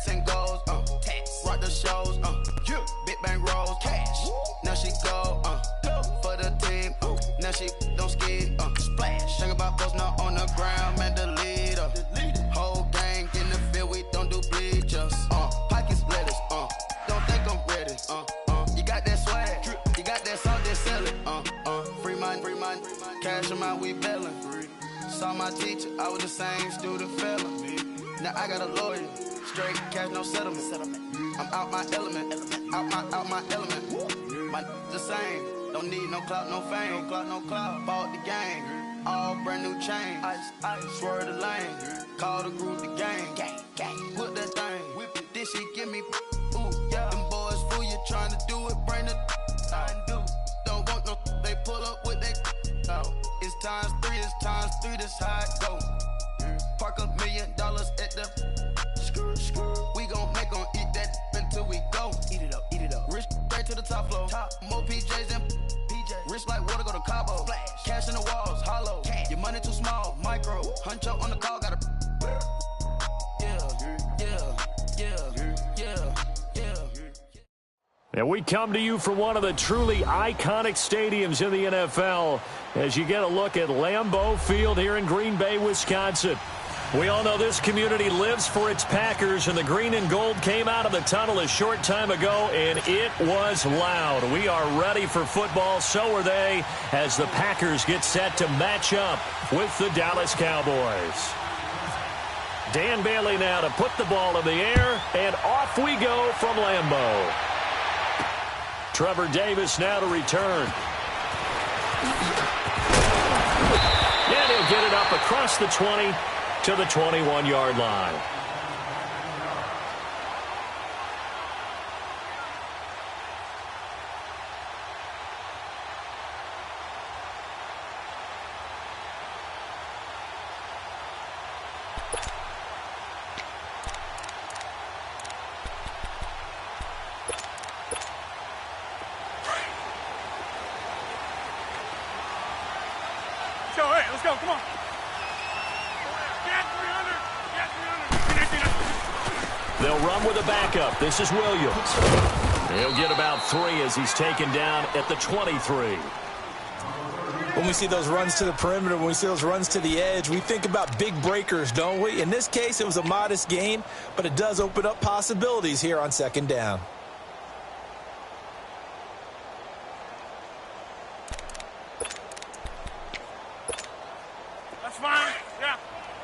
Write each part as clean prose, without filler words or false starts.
tats and goals, rock the shows, big bang rolls, cash. Now she go, for the team, now she don't ski, splash. Think about post now on the ground, man, the leader. Whole gang in the field, we don't do bleachers, pockets letters, don't think I'm ready, you got that swag, you got that salt, that sell it, free mind, cash amount, we bailing. Saw my teacher, I was the same student fella. Now I got a lawyer, straight cash, no settlement. I'm out my element, out my element. My the same, don't need no clout, no fame, no clout. Bought the game, all brand new chain. I swerve the lane, call the group the gang. Whip that thing, whip it. This shit give me, ooh yeah. Them boys fool you trying to do it, bring the don't want no. They pull up with they. It's times three, this how it go. Park $1 million at the we gon' make 'em eat that until we go. Eat it up. Rich straight to the top floor. More PJs and rich like water, go to Cabo. Splash. Cash in the walls, hollow. Cash. Your money too small, micro. Hunch up on the call, gotta. And we come to you from one of the truly iconic stadiums in the NFL as you get a look at Lambeau Field here in Green Bay, Wisconsin. We all know this community lives for its Packers, and the green and gold came out of the tunnel a short time ago, and it was loud. We are ready for football, so are they, as the Packers get set to match up with the Dallas Cowboys. Dan Bailey now to put the ball in the air, and off we go from Lambeau. Trevor Davis now to return. And he'll get it up across the 20 to the 21-yard line. Let's go, come on. They'll run with a backup. This is Williams. He'll get about 3 as he's taken down at the 23. When we see those runs to the perimeter, when we see those runs to the edge, we think about big breakers, don't we? In this case, it was a modest gain, but it does open up possibilities here on second down. That's fine. Yeah.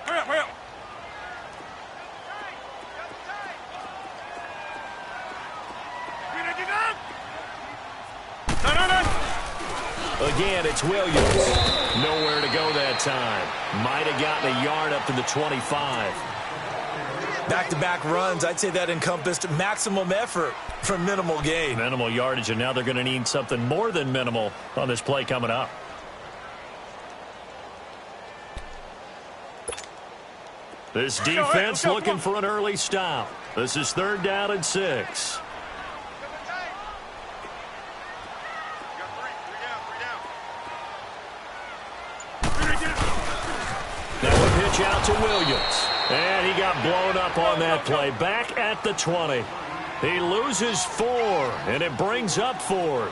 Hurry up. Again, it's Williams. Nowhere to go that time. Might have gotten a yard up to the 25. Back-to-back runs, I'd say that encompassed maximum effort for minimal gain. Minimal yardage, and now they're going to need something more than minimal on this play coming up. This defense looking for an early stop. This is 3rd down and 6. Out to Williams, and he got blown up on that play. Back at the 20. He loses 4, and it brings up 4th.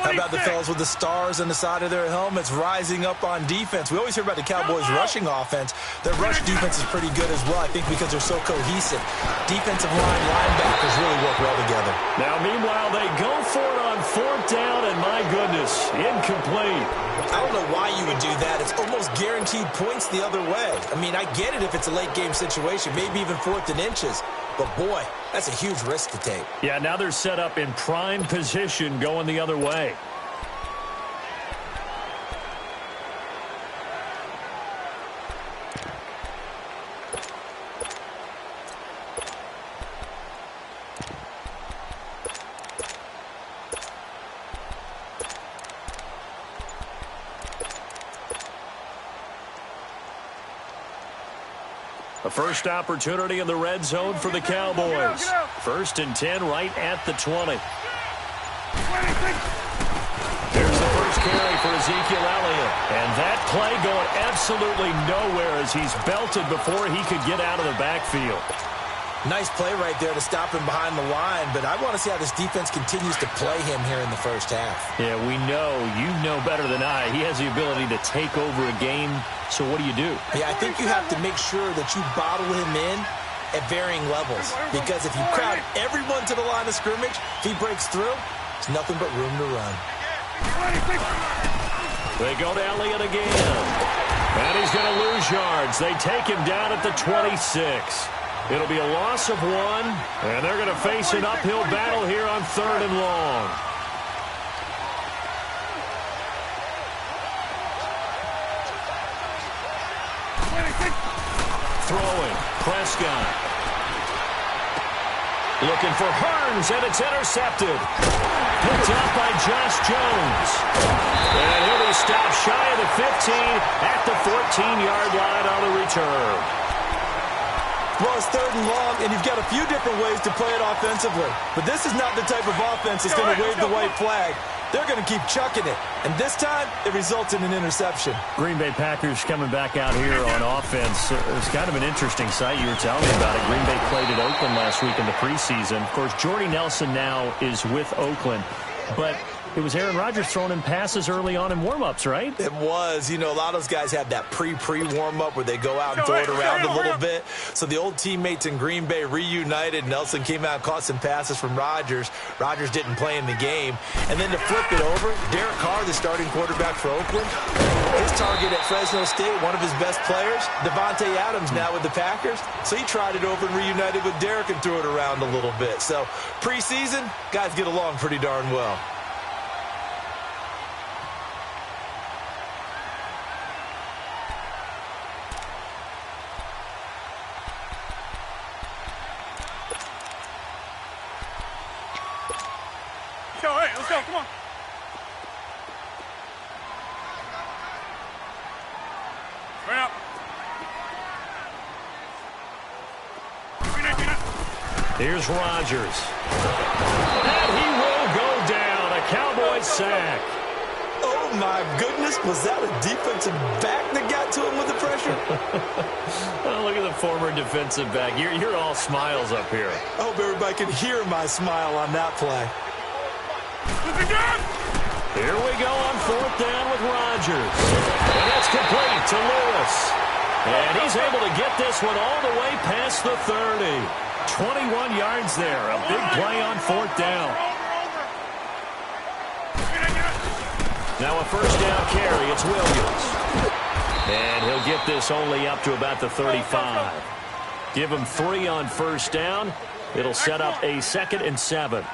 How about the fellas with the stars on the side of their helmets rising up on defense? We always hear about the Cowboys' rushing offense. Their rush defense is pretty good as well, I think, because they're so cohesive. Defensive line, linebackers really work well together. Now, meanwhile, they go for it on 4th down, and my goodness, incomplete. I don't know why you would do that. It's almost guaranteed points the other way. I mean, I get it if it's a late-game situation, maybe even 4th and inches. But, boy, that's a huge risk to take. Yeah, now they're set up in prime position going the other way. A first opportunity in the red zone for the Cowboys. 1st and 10 right at the 20. There's the first carry for Ezekiel Elliott. And that play going absolutely nowhere as he's belted before he could get out of the backfield. Nice play right there to stop him behind the line, but I want to see how this defense continues to play him here in the first half. Yeah, we know, you know better than I, he has the ability to take over a game, so what do you do? Yeah, I think you have to make sure that you bottle him in at varying levels, because if you crowd everyone to the line of scrimmage, if he breaks through, there's nothing but room to run. They go to Elliott again, and he's going to lose yards. They take him down at the 26. It'll be a loss of 1, and they're going to face an uphill battle here on 3rd and long. Throwing, Prescott. Looking for Hearns, and it's intercepted. Picked up by Josh Jones. And he'll be stopped shy of the 15 at the 14-yard line on the return. Well, it's 3rd and long, and you've got a few different ways to play it offensively. But this is not the type of offense that's going to wave the white flag. They're going to keep chucking it. And this time, it results in an interception. Green Bay Packers coming back out here on offense. It's kind of an interesting sight. You were telling me about it. Green Bay played at Oakland last week in the preseason. Of course, Jordy Nelson now is with Oakland. But it was Aaron Rodgers throwing in passes early on in warm-ups, right? It was. You know, a lot of those guys have that pre-warm-up where they go out and throw it around a little bit. So the old teammates in Green Bay reunited. Nelson came out and caught some passes from Rodgers. Rodgers didn't play in the game. And then to flip it over, Derek Carr, the starting quarterback for Oakland, his target at Fresno State, one of his best players, Devontae Adams now with the Packers. So he tried it over and reunited with Derek and threw it around a little bit. So preseason, guys get along pretty darn well. Let's go, come on. Right up. Here's Rodgers. And he will go down. A Cowboys sack. Oh, my goodness. Was that a defensive back that got to him with the pressure? Oh, look at the former defensive back. You're all smiles up here. I hope everybody can hear my smile on that play. Here we go on 4th down with Rodgers. And that's complete to Lewis. And he's able to get this one all the way past the 30. 21 yards there. A big play on 4th down. Now a 1st down carry. It's Williams. And he'll get this only up to about the 35. Give him 3 on 1st down. It'll set up a 2nd and 7.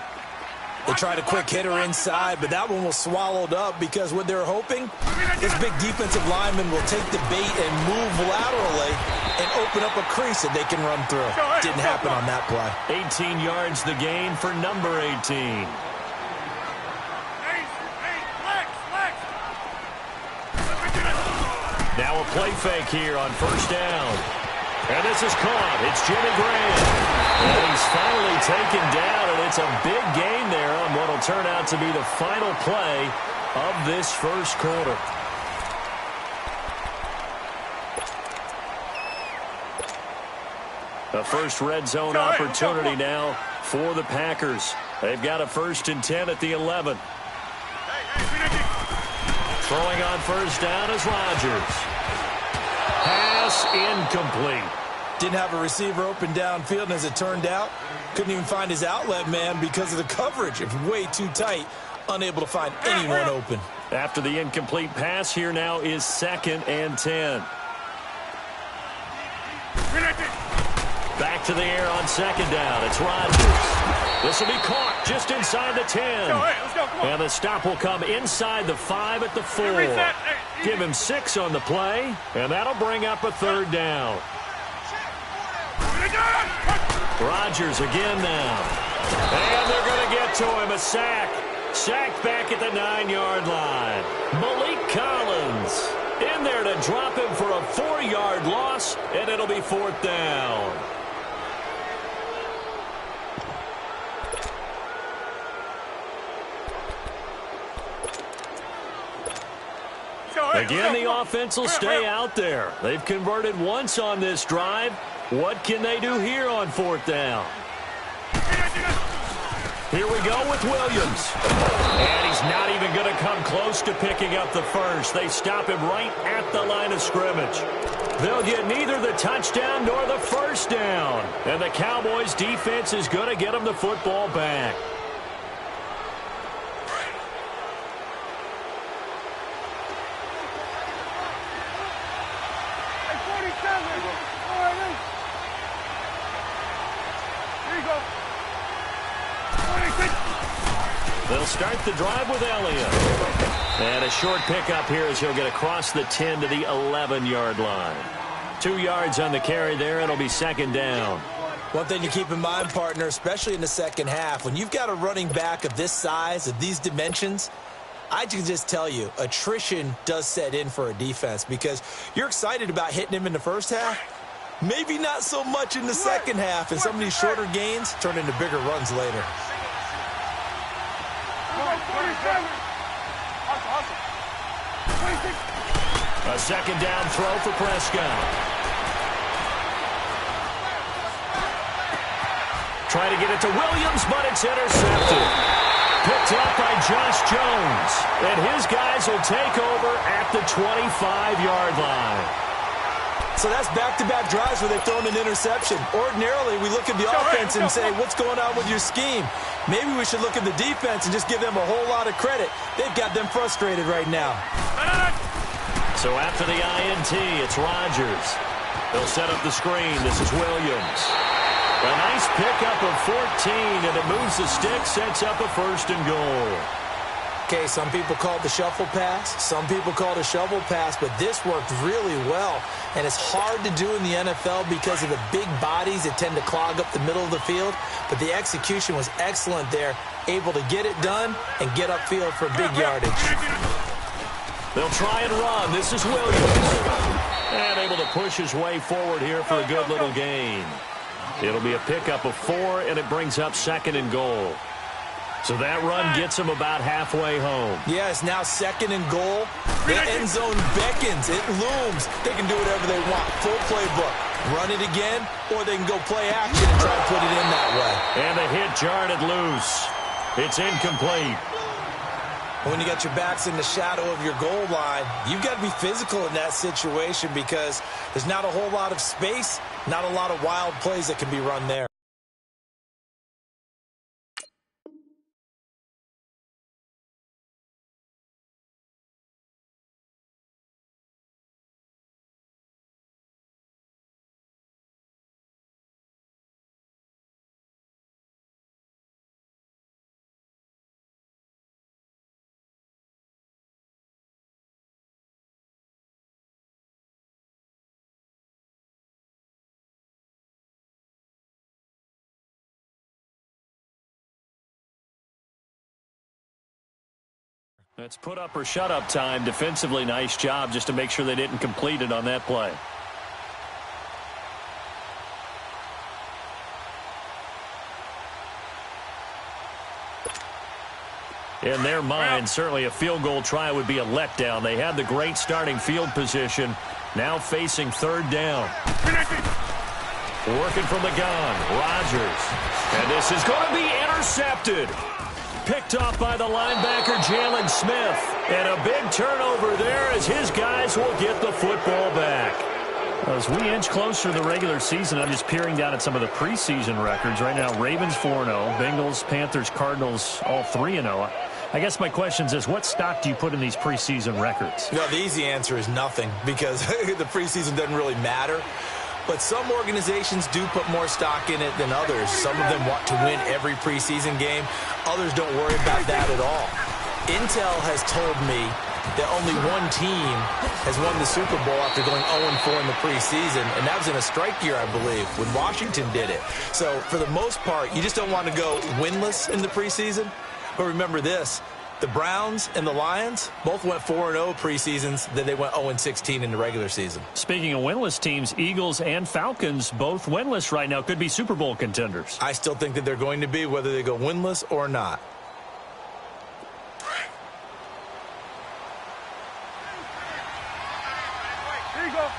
They tried a quick hitter inside, but that one was swallowed up because what they're hoping, this big defensive lineman will take the bait and move laterally and open up a crease that they can run through. Didn't happen on that play. 18 yards the gain for number 18. Now a play fake here on 1st down. And this is caught. It's Jimmy Graham. And he's finally taken down, and it's a big gain there on what will turn out to be the final play of this first quarter. A first red zone opportunity now for the Packers. They've got a 1st and 10 at the 11. Throwing on 1st down is Rodgers. Pass incomplete. Didn't have a receiver open downfield, and as it turned out, couldn't even find his outlet man because of the coverage. It's way too tight, unable to find anyone open. After the incomplete pass, here now is 2nd and 10. Back to the air on 2nd down. It's Rodgers. This will be caught just inside the 10. And the stop will come inside the 5 at the 4. Give him 6 on the play, and that'll bring up a 3rd down. Rodgers again now. And they're going to get to him. A sack. Sacked back at the 9-yard line. Malik Collins in there to drop him for a 4-yard loss, and it'll be 4th down. Again, the offense will stay out there. They've converted once on this drive, What can they do here on 4th down? Here we go with Williams. And he's not even going to come close to picking up the first. They stop him right at the line of scrimmage. They'll get neither the touchdown nor the first down. And the Cowboys defense is going to get them the football back. They'll start the drive with Elliott. And a short pickup here as he'll get across the 10 to the 11-yard line. 2 yards on the carry there. It'll be 2nd down. One thing to keep in mind, partner, especially in the second half, when you've got a running back of this size, of these dimensions, I can just tell you, attrition does set in for a defense because you're excited about hitting him in the first half. Maybe not so much in the second half, and some of these shorter gains turn into bigger runs later. A 2nd down throw for Prescott. Try to get it to Williams, but it's intercepted. Picked up by Josh Jones. And his guys will take over at the 25-yard line. So that's back-to-back drives where they've thrown an interception. Ordinarily, we look at the offense and say, what's going on with your scheme? Maybe we should look at the defense and just give them a whole lot of credit. They've got them frustrated right now. So after the INT, it's Rodgers. They'll set up the screen. This is Williams. A nice pickup of 14, and it moves the stick, sets up a 1st and goal. Okay, some people call it the shuffle pass. Some people call it a shovel pass, but this worked really well. And it's hard to do in the NFL because of the big bodies that tend to clog up the middle of the field. But the execution was excellent there, able to get it done and get upfield for big yardage. They'll try and run. This is Williams. And able to push his way forward here for a good little gain. It'll be a pickup of 4, and it brings up 2nd and goal. So that run gets him about halfway home. Yeah, it's now 2nd and goal. The end zone beckons. It looms. They can do whatever they want. Full playbook. Run it again, or they can go play action and try to put it in that way. And the hit jarred it loose. It's incomplete. When you got your backs in the shadow of your goal line, you've got to be physical in that situation because there's not a whole lot of space, not a lot of wild plays that can be run there. That's put up or shut up time. Defensively, nice job just to make sure they didn't complete it on that play. In their mind, certainly a field goal try would be a letdown. They had the great starting field position. Now facing 3rd down. Working from the gun, Rodgers. And this is going to be intercepted. Picked off by the linebacker, Jalen Smith. And a big turnover there as his guys will get the football back. As we inch closer to the regular season, I'm just peering down at some of the preseason records. Right now, Ravens 4-0, Bengals, Panthers, Cardinals all 3-0. I guess my question is, what stock do you put in these preseason records? No, the easy answer is nothing because the preseason doesn't really matter. But some organizations do put more stock in it than others. Some of them want to win every preseason game. Others don't worry about that at all. Intel has told me that only one team has won the Super Bowl after going 0-4 in the preseason, and that was in a strike year, I believe, when Washington did it. So for the most part, you just don't want to go winless in the preseason. But remember this, the Browns and the Lions both went 4-0 preseasons, then they went 0-16 in the regular season. Speaking of winless teams, Eagles and Falcons both winless right now, could be Super Bowl contenders. I still think that they're going to be, whether they go winless or not. Here you go.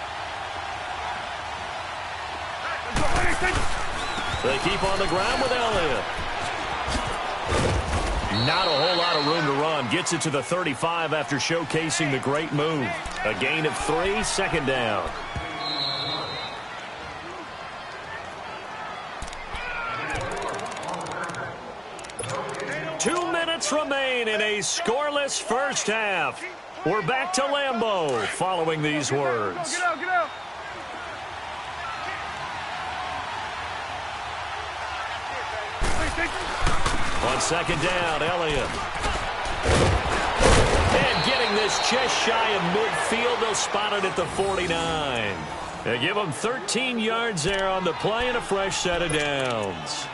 They keep on the ground with Elliott. Not a whole lot of room to run. Gets it to the 35 after showcasing the great move. A gain of 3, second down. Remain in a scoreless first half. We're back to Lambeau following these words. Get out, get out. On second down, Elliott. And getting this just shy of midfield, they'll spot it at the 49. They give them 13 yards there on the play and a fresh set of downs.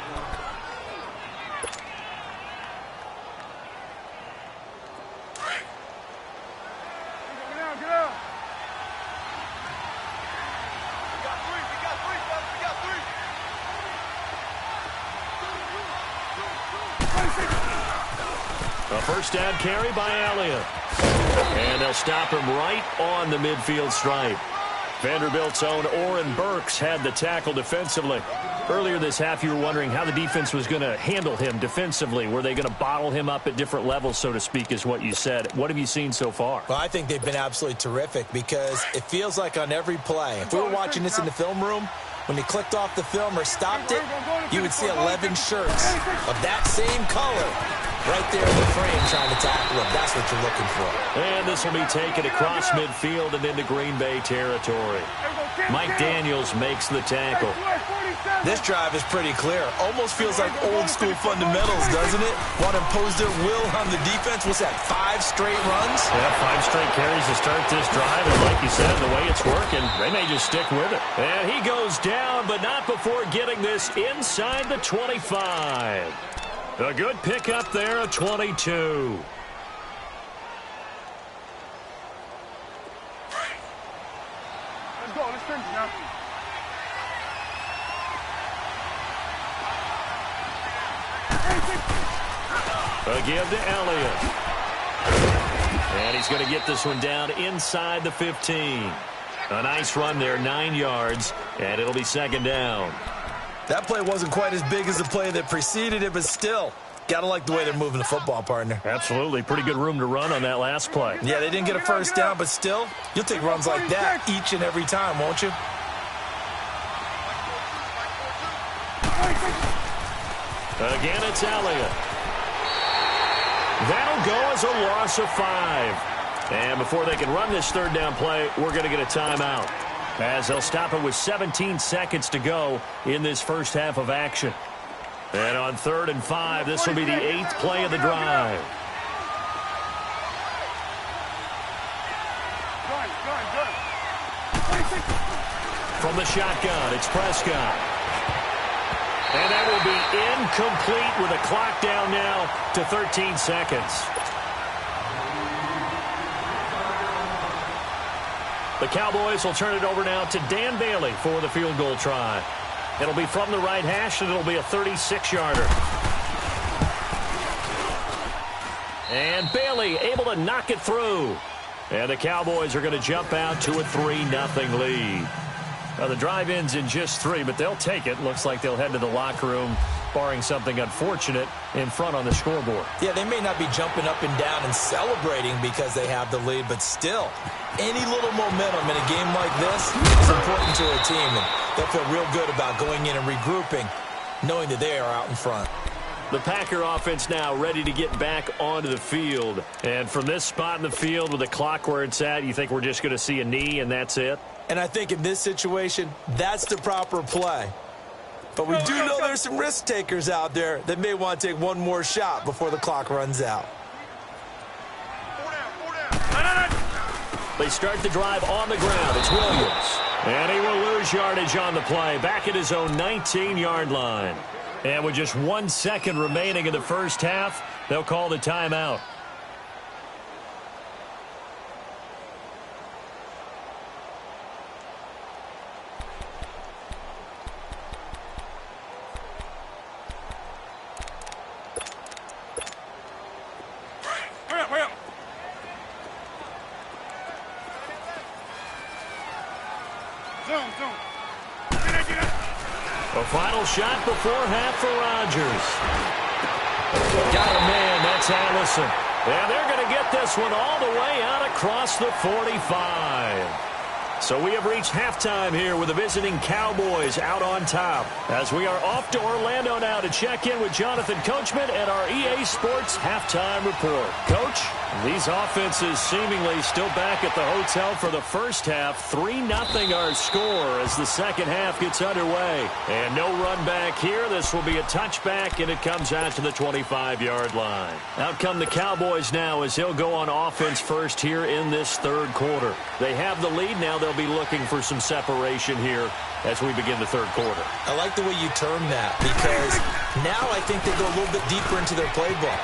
A first down carry by Elliott. And they'll stop him right on the midfield stripe. Vanderbilt's own Oren Burks had the tackle defensively. Earlier this half, you were wondering how the defense was going to handle him defensively. Were they going to bottle him up at different levels, so to speak, is what you said. What have you seen so far? Well, I think they've been absolutely terrific because it feels like on every play, if we were watching this in the film room, when he clicked off the film or stopped it, you would see 11 shirts of that same color right there in the frame trying to tackle him. That's what you're looking for. And this will be taken across midfield and into Green Bay territory. Mike Daniels makes the tackle. This drive is pretty clear. Almost feels like old school fundamentals, doesn't it? Want to impose their will on the defense. What's that, 5 straight runs? Yeah, 5 straight carries to start this drive. And like you said, the way it's working, they may just stick with it. And he goes down, but not before getting this inside the 25. A good pickup there, a 22. Let's go. Let's finish now. A give to Elliott. And he's going to get this one down inside the 15. A nice run there, 9 yards, and it'll be second down. That play wasn't quite as big as the play that preceded it, but still, got to like the way they're moving the football, partner. Absolutely. Pretty good room to run on that last play. Yeah, they didn't get a first down, but still, you'll take runs like that each and every time, won't you? Again, it's Elliott. That'll go as a loss of 5. And before they can run this third down play, we're going to get a timeout, as they'll stop it with 17 seconds to go in this first half of action. And on 3rd and 5, this will be the 8th play of the drive. From the shotgun, it's Prescott. And that will be incomplete with a clock down now to 13 seconds. The Cowboys will turn it over now to Dan Bailey for the field goal try. It'll be from the right hash, and it'll be a 36-yarder. And Bailey able to knock it through. And the Cowboys are going to jump out to a 3-0 lead. Now, the drive ends in just 3, but they'll take it. Looks like they'll head to the locker room, barring something unfortunate, in front on the scoreboard. Yeah, they may not be jumping up and down and celebrating because they have the lead, but still, any little momentum in a game like this is important to a team, and they'll feel real good about going in and regrouping, knowing that they are out in front. The Packer offense now ready to get back onto the field. And from this spot in the field with the clock where it's at, you think we're just going to see a knee and that's it? And I think in this situation, that's the proper play. But we do know there's some risk takers out there that may want to take one more shot before the clock runs out. They start the drive on the ground. It's Williams. And he will lose yardage on the play, back at his own 19-yard line. And with just 1 second remaining in the first half, they'll call the timeout. Hurry up. Zoom. A final shot before half for Rodgers. Got a man, that's Allison. And they're going to get this one all the way out across the 45. So we have reached halftime here with the visiting Cowboys out on top. As we are off to Orlando now to check in with Jonathan Coachman and our EA Sports halftime report. Coach, these offenses seemingly still back at the hotel for the first half. 3-0 our score as the second half gets underway. And no run back here. This will be a touchback, and it comes out to the 25-yard line. Out come the Cowboys now as he'll go on offense first here in this third quarter. They have the lead now. They'll be looking for some separation here as we begin the third quarter. I like the way you term that because now I think they go a little bit deeper into their playbook.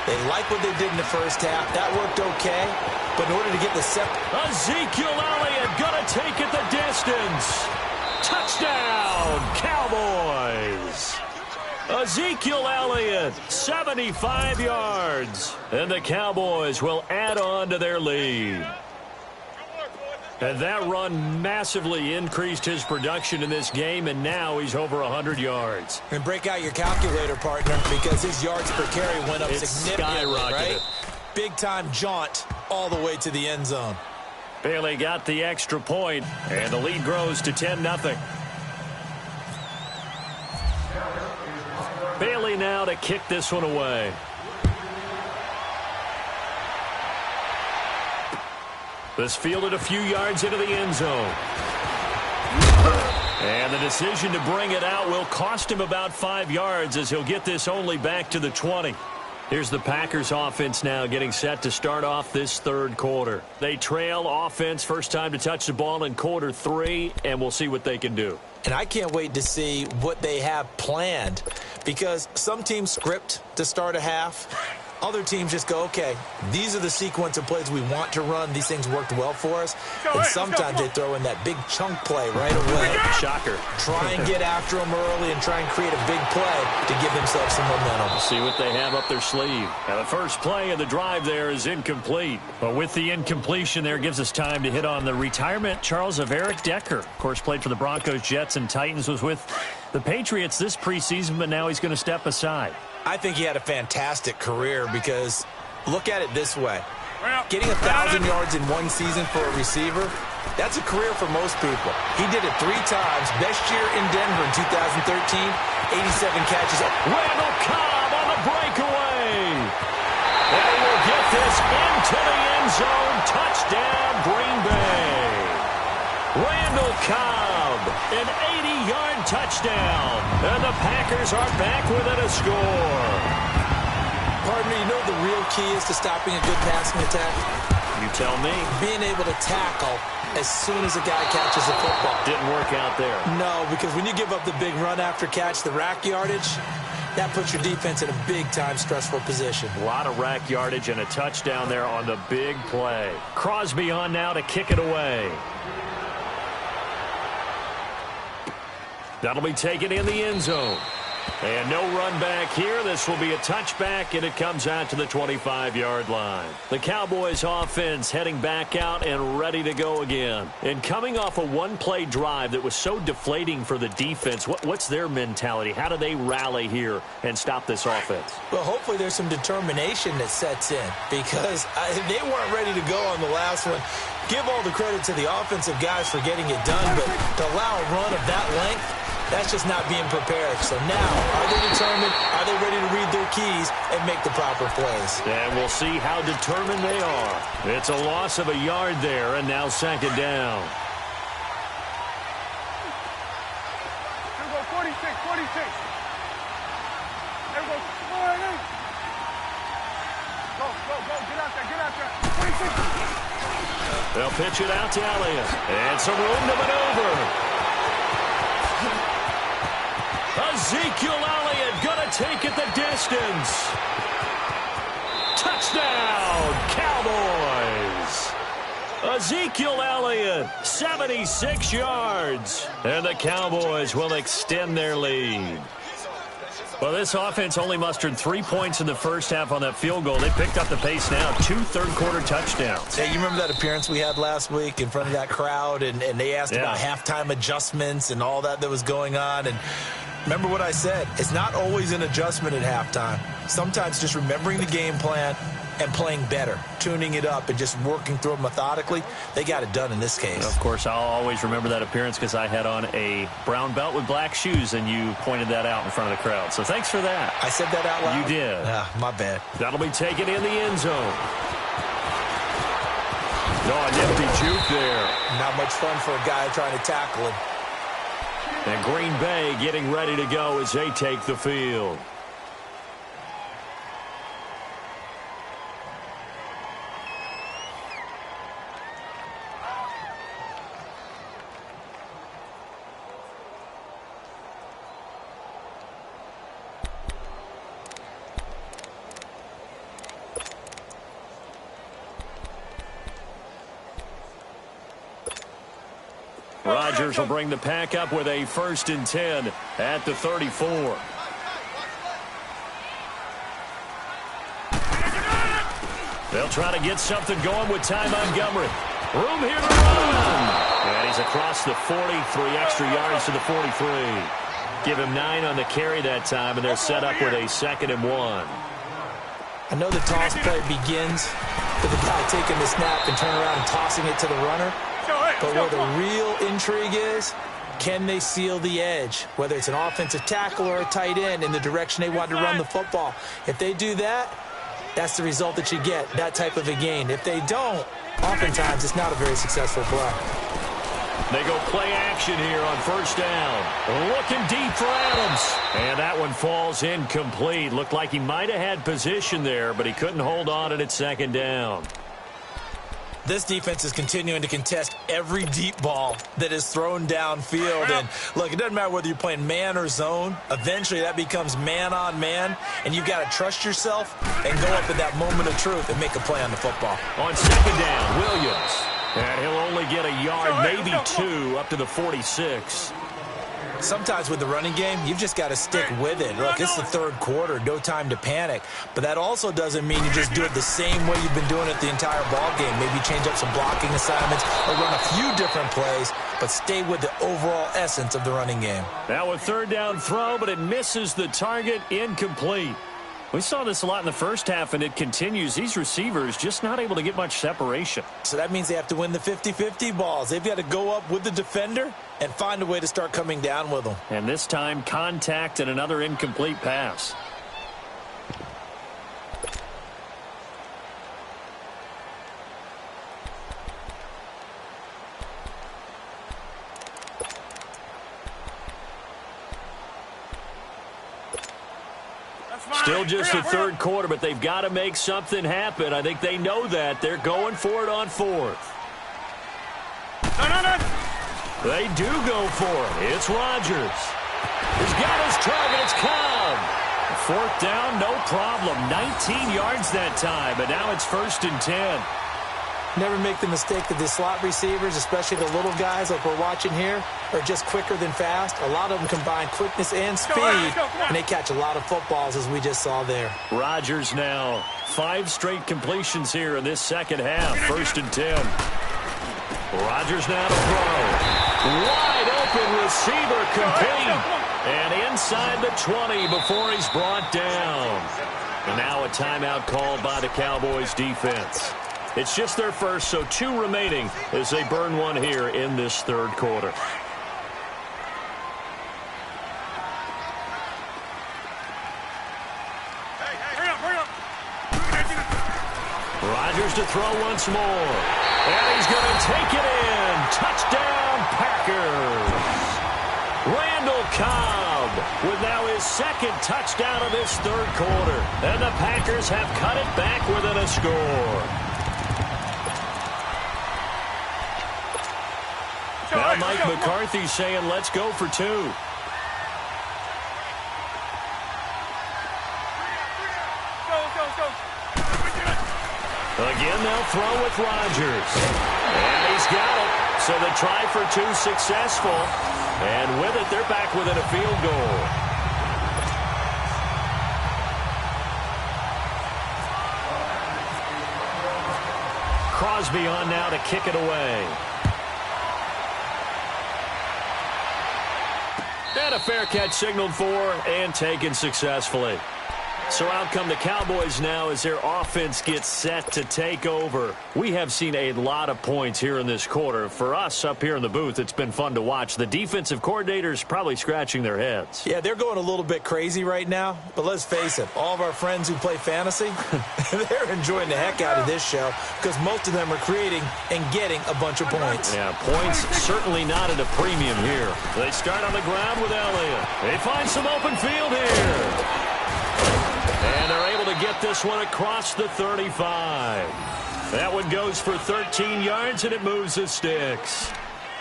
They like what they did in the first half. That worked okay, but in order to get the Ezekiel Elliott gonna take it the distance. Touchdown, Cowboys. Ezekiel Elliott, 75 yards. And the Cowboys will add on to their lead. And that run massively increased his production in this game, and now he's over 100 yards. And break out your calculator, partner, because his yards per carry went up significantly, right? Big-time jaunt all the way to the end zone. Bailey got the extra point, and the lead grows to 10-0. Bailey now to kick this one away. This fielded a few yards into the end zone. And the decision to bring it out will cost him about 5 yards as he'll get this only back to the 20. Here's the Packers offense now getting set to start off this third quarter. They trail offense, first time to touch the ball in quarter 3, and we'll see what they can do. And I can't wait to see what they have planned because some teams script to start a half. Other teams just go, okay, these are the sequence of plays we want to run. These things worked well for us. And sometimes they throw in that big chunk play right away. Shocker. Try and get after them early and try and create a big play to give themselves some momentum. See what they have up their sleeve. Now the first play of the drive there is incomplete. But with the incompletion there, gives us time to hit on the retirement, Charles, of Eric Decker. Of course, played for the Broncos, Jets, and Titans, was with the Patriots this preseason, but now he's going to step aside. I think he had a fantastic career because look at it this way. Getting 1,000 yards in one season for a receiver, that's a career for most people. He did it 3 times. Best year in Denver in 2013, 87 catches. Randall Cobb on the breakaway. And he will get this into the end zone. Touchdown, Green Bay. Randall Cobb, an 80-yard touchdown. And the Packers are back within a score. Partner, you know the real key is to stopping a good passing attack? You tell me. Being able to tackle as soon as a guy catches the football. Didn't work out there. No, because when you give up the big run after catch, the rack yardage, that puts your defense in a big-time stressful position. A lot of rack yardage and a touchdown there on the big play. Crosby on now to kick it away. That'll be taken in the end zone. And no run back here. This will be a touchback, and it comes out to the 25-yard line. The Cowboys offense heading back out and ready to go again. And coming off a one-play drive that was so deflating for the defense, what's their mentality? How do they rally here and stop this offense? Well, hopefully there's some determination that sets in because they weren't ready to go on the last one. Give all the credit to the offensive guys for getting it done, but to allow a run of that length, that's just not being prepared. So now, are they determined? Are they ready to read their keys and make the proper plays? And we'll see how determined they are. It's a loss of a yard there, and now second down. Here we go, 46. Here we go, 48. Go, get out there. 46. They'll pitch it out to Elliott. And some room to maneuver. Ezekiel Elliott going to take it the distance. Touchdown, Cowboys. Ezekiel Elliott, 76 yards. And the Cowboys will extend their lead. Well, this offense only mustered 3 points in the first half on that field goal. They picked up the pace now. 2 third-quarter touchdowns. Hey, you remember that appearance we had last week in front of that crowd, and they asked about halftime adjustments and all that was going on, and remember what I said. It's not always an adjustment at halftime. Sometimes just remembering the game plan and playing better, tuning it up and just working through it methodically. They got it done in this case. Of course, I'll always remember that appearance because I had on a brown belt with black shoes, and you pointed that out in front of the crowd. So thanks for that. I said that out loud? You did. My bad. That'll be taken in the end zone. No, a nifty juke there. Not much fun for a guy trying to tackle him. And Green Bay getting ready to go as they take the field. Rodgers will bring the pack up with a 1st and 10 at the 34. They'll try to get something going with Ty Montgomery. Room here to run. And he's across the 40, 3 extra yards to the 43. Give him 9 on the carry that time, and they're set up with a 2nd and 1. I know the toss play begins with the guy taking the snap and turn around and tossing it to the runner. But where the real intrigue is, can they seal the edge? Whether it's an offensive tackle or a tight end in the direction they want to run the football. If they do that, that's the result that you get, that type of a gain. If they don't, oftentimes it's not a very successful play. They go play action here on 1st down. Looking deep for Adams. And that one falls incomplete. Looked like he might have had position there, but he couldn't hold on at 2nd down. This defense is continuing to contest every deep ball that is thrown downfield. And, look, it doesn't matter whether you're playing man or zone. Eventually, that becomes man-on-man, and you've got to trust yourself and go up at that moment of truth and make a play on the football. On 2nd down, Williams. And he'll only get a yard, maybe 2, up to the 46. Sometimes with the running game, you've just got to stick with it. Look, it's the 3rd quarter, no time to panic. But that also doesn't mean you just do it the same way you've been doing it the entire ball game. Maybe change up some blocking assignments or run a few different plays, but stay with the overall essence of the running game. Now a 3rd down throw, but it misses the target, incomplete. We saw this a lot in the first half, and it continues. These receivers just not able to get much separation. So that means they have to win the 50-50 balls. They've got to go up with the defender and find a way to start coming down with them. And this time, contact and another incomplete pass. Still just the 3rd quarter, but they've got to make something happen. I think they know that. They're going for it on 4th. They do go for it. It's Rodgers. He's got his target. It's Cobb. 4th down, no problem. 19 yards that time, but now it's 1st and 10. Never make the mistake that the slot receivers, especially the little guys like we're watching here, are just quicker than fast. A lot of them combine quickness and speed, and they catch a lot of footballs, as we just saw there. Rodgers now 5 straight completions here in this 2nd half. 1st and 10. Rodgers now to throw. Wide open receiver, complete. And inside the 20 before he's brought down. And now a timeout called by the Cowboys defense. It's just their first, so 2 remaining as they burn one here in this 3rd quarter. Rodgers to throw once more. And he's going to take it in. Touchdown, Packers. Randall Cobb with now his 2nd touchdown of this 3rd quarter. And the Packers have cut it back within a score. Now Mike McCarthy saying, let's go for 2. Again, they'll throw with Rodgers. And he's got it. So the try for 2 successful. And with it, they're back within a field goal. Crosby on now to kick it away. And a fair catch signaled for and taken successfully. So out come the Cowboys now as their offense gets set to take over. We have seen a lot of points here in this quarter. For us up here in the booth, it's been fun to watch. The defensive coordinators probably scratching their heads. Yeah, they're going a little bit crazy right now. But let's face it, all of our friends who play fantasy, they're enjoying the heck out of this show because most of them are creating and getting a bunch of points. Yeah, points certainly not at a premium here. They start on the ground with Elliott. They find some open field here. And they're able to get this one across the 35. That one goes for 13 yards, and it moves the sticks.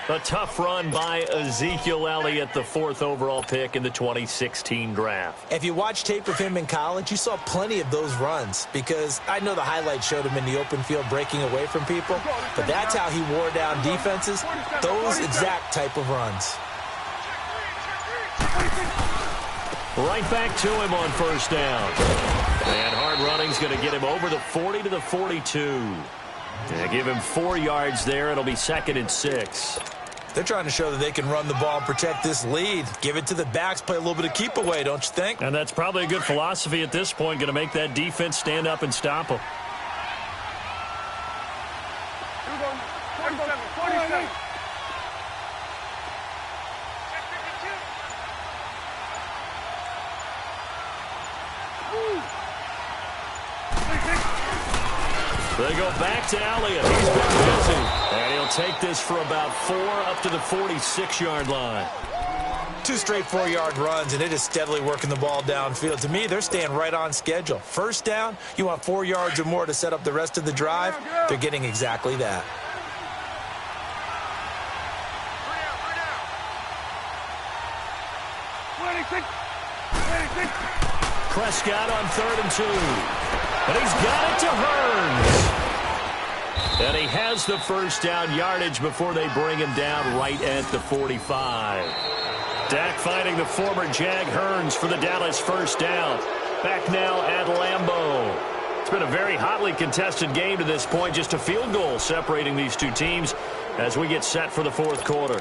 A tough run by Ezekiel Elliott, the 4th overall pick in the 2016 draft. If you watched tape of him in college, you saw plenty of those runs because I know the highlights showed him in the open field breaking away from people, but that's how he wore down defenses, those exact type of runs. Right back to him on first down. And hard running's going to get him over the 40 to the 42. Give him 4 yards there. It'll be 2nd and 6. They're trying to show that they can run the ball and protect this lead. Give it to the backs, play a little bit of keep away, don't you think? And that's probably a good philosophy at this point. Going to make that defense stand up and stop them. Here we go. 47, 47. They go back to Elliott. He's been busy. And he'll take this for about 4 up to the 46-yard line. 2 straight 4-yard runs, and it is steadily working the ball downfield. To me, they're staying right on schedule. First down, you want 4 yards or more to set up the rest of the drive. They're getting exactly that. Prescott on 3rd and 2. And he's got it to Hearns. And he has the first down yardage before they bring him down right at the 45. Dak finding the former Jag Hearns for the Dallas first down. Back now at Lambeau. It's been a very hotly contested game to this point. Just a field goal separating these two teams as we get set for the 4th quarter.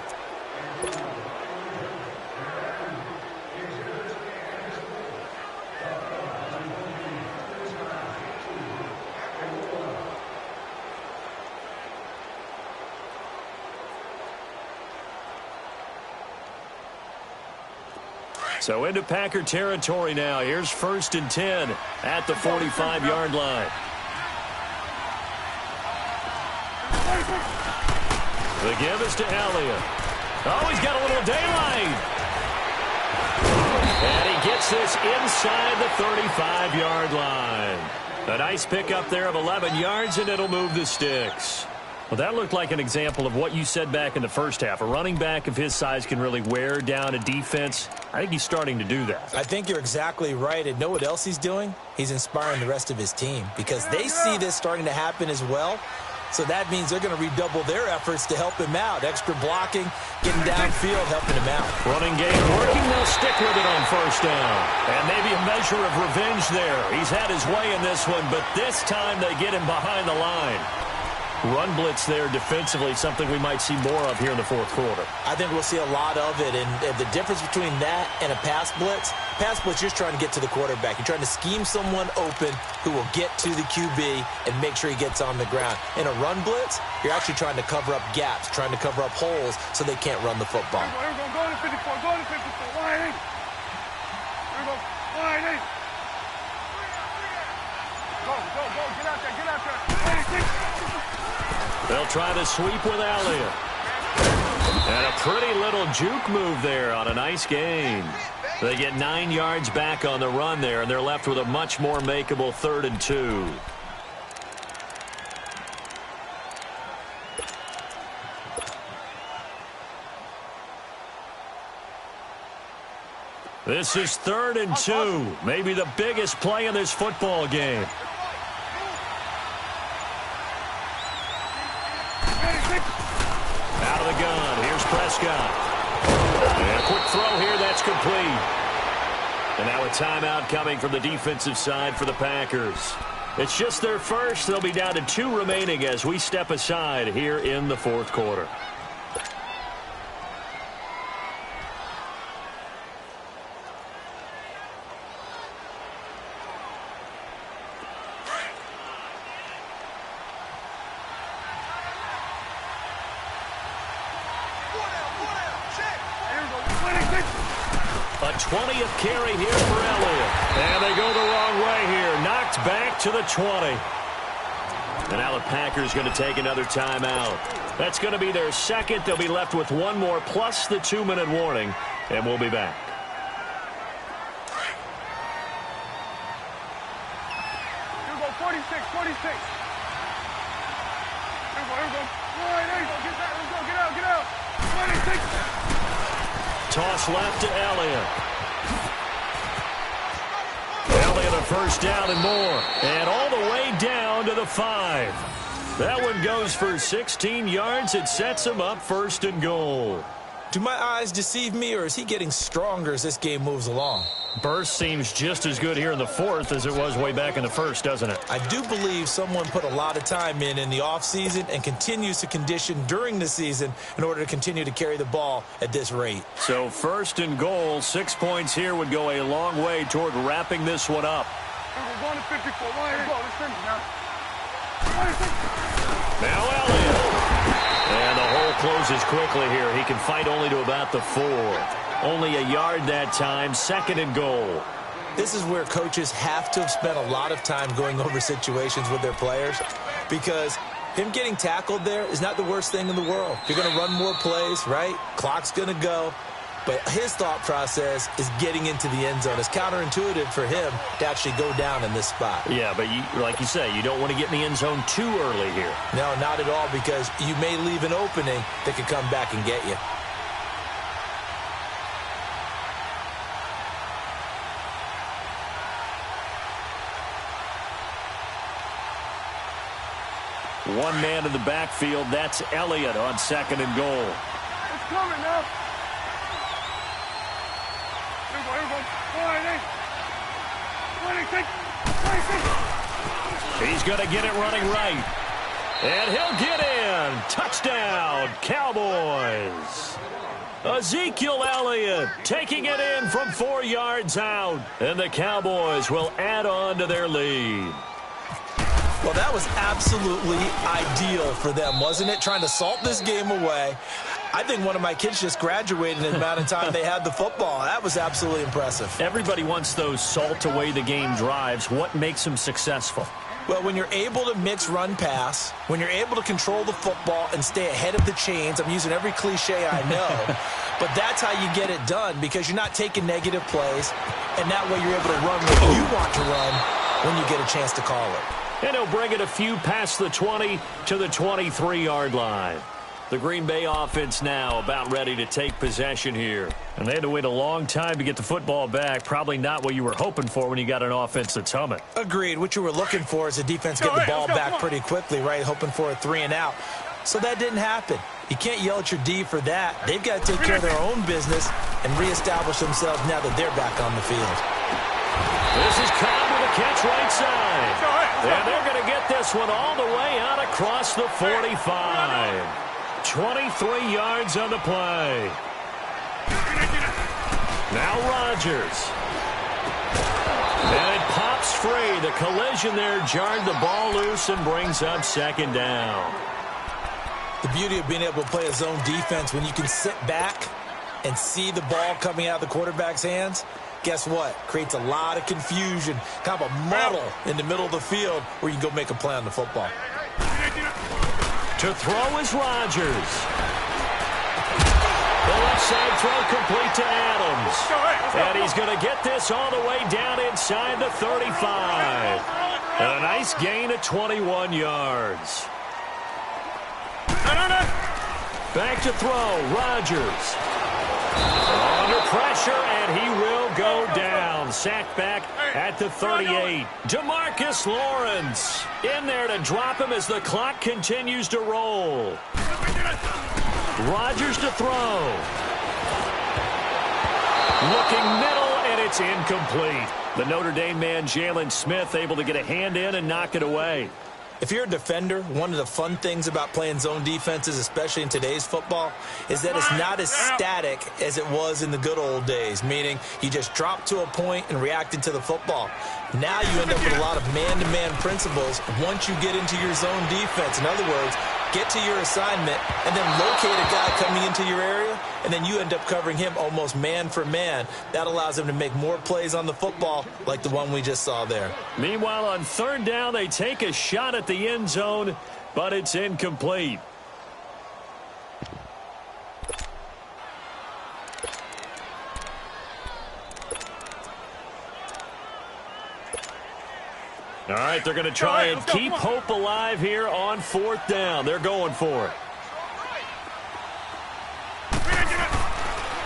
So into Packer territory now. Here's 1st and 10 at the 45-yard line. The give is to Elliott. Oh, he's got a little daylight. And he gets this inside the 35-yard line. A nice pickup there of 11 yards, and it'll move the sticks. Well, that looked like an example of what you said back in the first half. A running back of his size can really wear down a defense. I think he's starting to do that. I think you're exactly right. And know what else he's doing? He's inspiring the rest of his team because they see this starting to happen as well. So that means they're going to redouble their efforts to help him out. Extra blocking, getting downfield, helping him out. Running game working. They'll stick with it on first down. And maybe a measure of revenge there. He's had his way in this one, but this time they get him behind the line. Run blitz there defensively, something we might see more of here in the 4th quarter. I think we'll see a lot of it, and the difference between that and a pass blitz, you're just trying to get to the quarterback. You're trying to scheme someone open who will get to the QB and make sure he gets on the ground. In a run blitz, you're actually trying to cover up gaps, trying to cover up holes so they can't run the football. Here we go, go to 54, go to 54, line 8. Here we go, line 8. Go, get out there. They'll try the sweep with Elliott. And a pretty little juke move there on a nice gain. They get 9 yards back on the run there, and they're left with a much more makeable 3rd and 2. This is 3rd and 2. Maybe the biggest play in this football game. Out of the gun. Here's Prescott. And a quick throw here. That's complete. And now a timeout coming from the defensive side for the Packers. It's just their first. They'll be down to 2 remaining as we step aside here in the fourth quarter. A 20th carry here for Elliott. And they go the wrong way here. Knocked back to the 20. And now the Packers going to take another timeout. That's going to be their second. They'll be left with one more plus the 2-minute warning. And we'll be back. Here we go, 46. Here we go. All right, there you go. Get that. Let's go. Get out. 26. Toss left to Elliott. Elliott a first down and more. And all the way down to the 5. That one goes for 16 yards. It sets him up 1st and goal. Do my eyes deceive me, or is he getting stronger as this game moves along? Burst seems just as good here in the 4th as it was way back in the 1st, doesn't it? I do believe someone put a lot of time in the offseason and continues to condition during the season in order to continue to carry the ball at this rate. So 1st and goal, 6 points here would go a long way toward wrapping this one up. We're going to 54. Let's go. Let's finish now. Now Elliott. And the hole closes quickly here. He can fight only to about the 4. Only a yard that time, 2nd and goal. This is where coaches have to have spent a lot of time going over situations with their players, because him getting tackled there is not the worst thing in the world. You're going to run more plays, right? Clock's going to go. But his thought process is getting into the end zone. It's counterintuitive for him to actually go down in this spot. Yeah, but like you say, you don't want to get in the end zone too early here. No, not at all, because you may leave an opening that could come back and get you. One man in the backfield. That's Elliott on 2nd and goal. It's coming now. Here we go. All right, 26. He's going to get it running right. And he'll get in. Touchdown, Cowboys. Ezekiel Elliott taking it in from 4 yards out. And the Cowboys will add on to their lead. Well, that was absolutely ideal for them, wasn't it? Trying to salt this game away. I think one of my kids just graduated in the amount of time they had the football. That was absolutely impressive. Everybody wants those salt away the game drives. What makes them successful? Well, when you're able to mix run-pass, when you're able to control the football and stay ahead of the chains, I'm using every cliche I know, but that's how you get it done, because you're not taking negative plays, and that way you're able to run what you want to run when you get a chance to call it. And he'll bring it a few past the 20 to the 23-yard line. The Green Bay offense now about ready to take possession here. And they had to wait a long time to get the football back. Probably not what you were hoping for when you got an offense that's humming. Agreed. What you were looking for is the defense get the ball back pretty quickly, right? Hoping for a 3 and out. So that didn't happen. You can't yell at your D for that. They've got to take care of their own business and reestablish themselves now that they're back on the field. This is Cobb with a catch right side. And they're going to get this one all the way out across the 45. 23 yards on the play. Now Rodgers. And it pops free. The collision there jarred the ball loose and brings up 2nd down. The beauty of being able to play a zone defense when you can sit back and see the ball coming out of the quarterback's hands, guess what? Creates a lot of confusion, kind of a muddle in the middle of the field where you can go make a play on the football. To throw is Rodgers. The left side throw complete to Adams. And he's going to get this all the way down inside the 35. And a nice gain of 21 yards. Back to throw, Rodgers. Under pressure, and he will go down. Sacked back at the 38. DeMarcus Lawrence in there to drop him as the clock continues to roll. Rodgers to throw. Looking middle, and And it's incomplete. The Notre Dame man, Jalen Smith, able to get a hand in and knock it away. If you're a defender, one of the fun things about playing zone defenses, especially in today's football, is that it's not as static as it was in the good old days, meaning you just dropped to a point and reacted to the football. Now you end up with a lot of man-to-man principles once you get into your zone defense. In other words, get to your assignment and then locate a guy coming into your area, and then you end up covering him almost man for man. That allows him to make more plays on the football like the one we just saw there. Meanwhile, on third down, they take a shot at the end zone, but it's incomplete. All right, they're going to try and keep hope alive here on fourth down. They're going for it.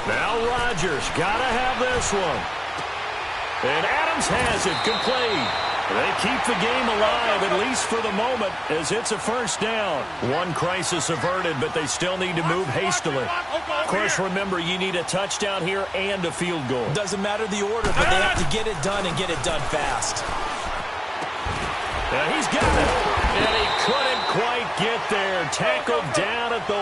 Now Rodgers got to have this one. And Adams has it complete. They keep the game alive, at least for the moment, as it's a first down. One crisis averted, but they still need to move hastily. Of course, remember, you need a touchdown here and a field goal. Doesn't matter the order, but they have to get it done and get it done fast. He's got it, and he couldn't quite get there. Tackled down at the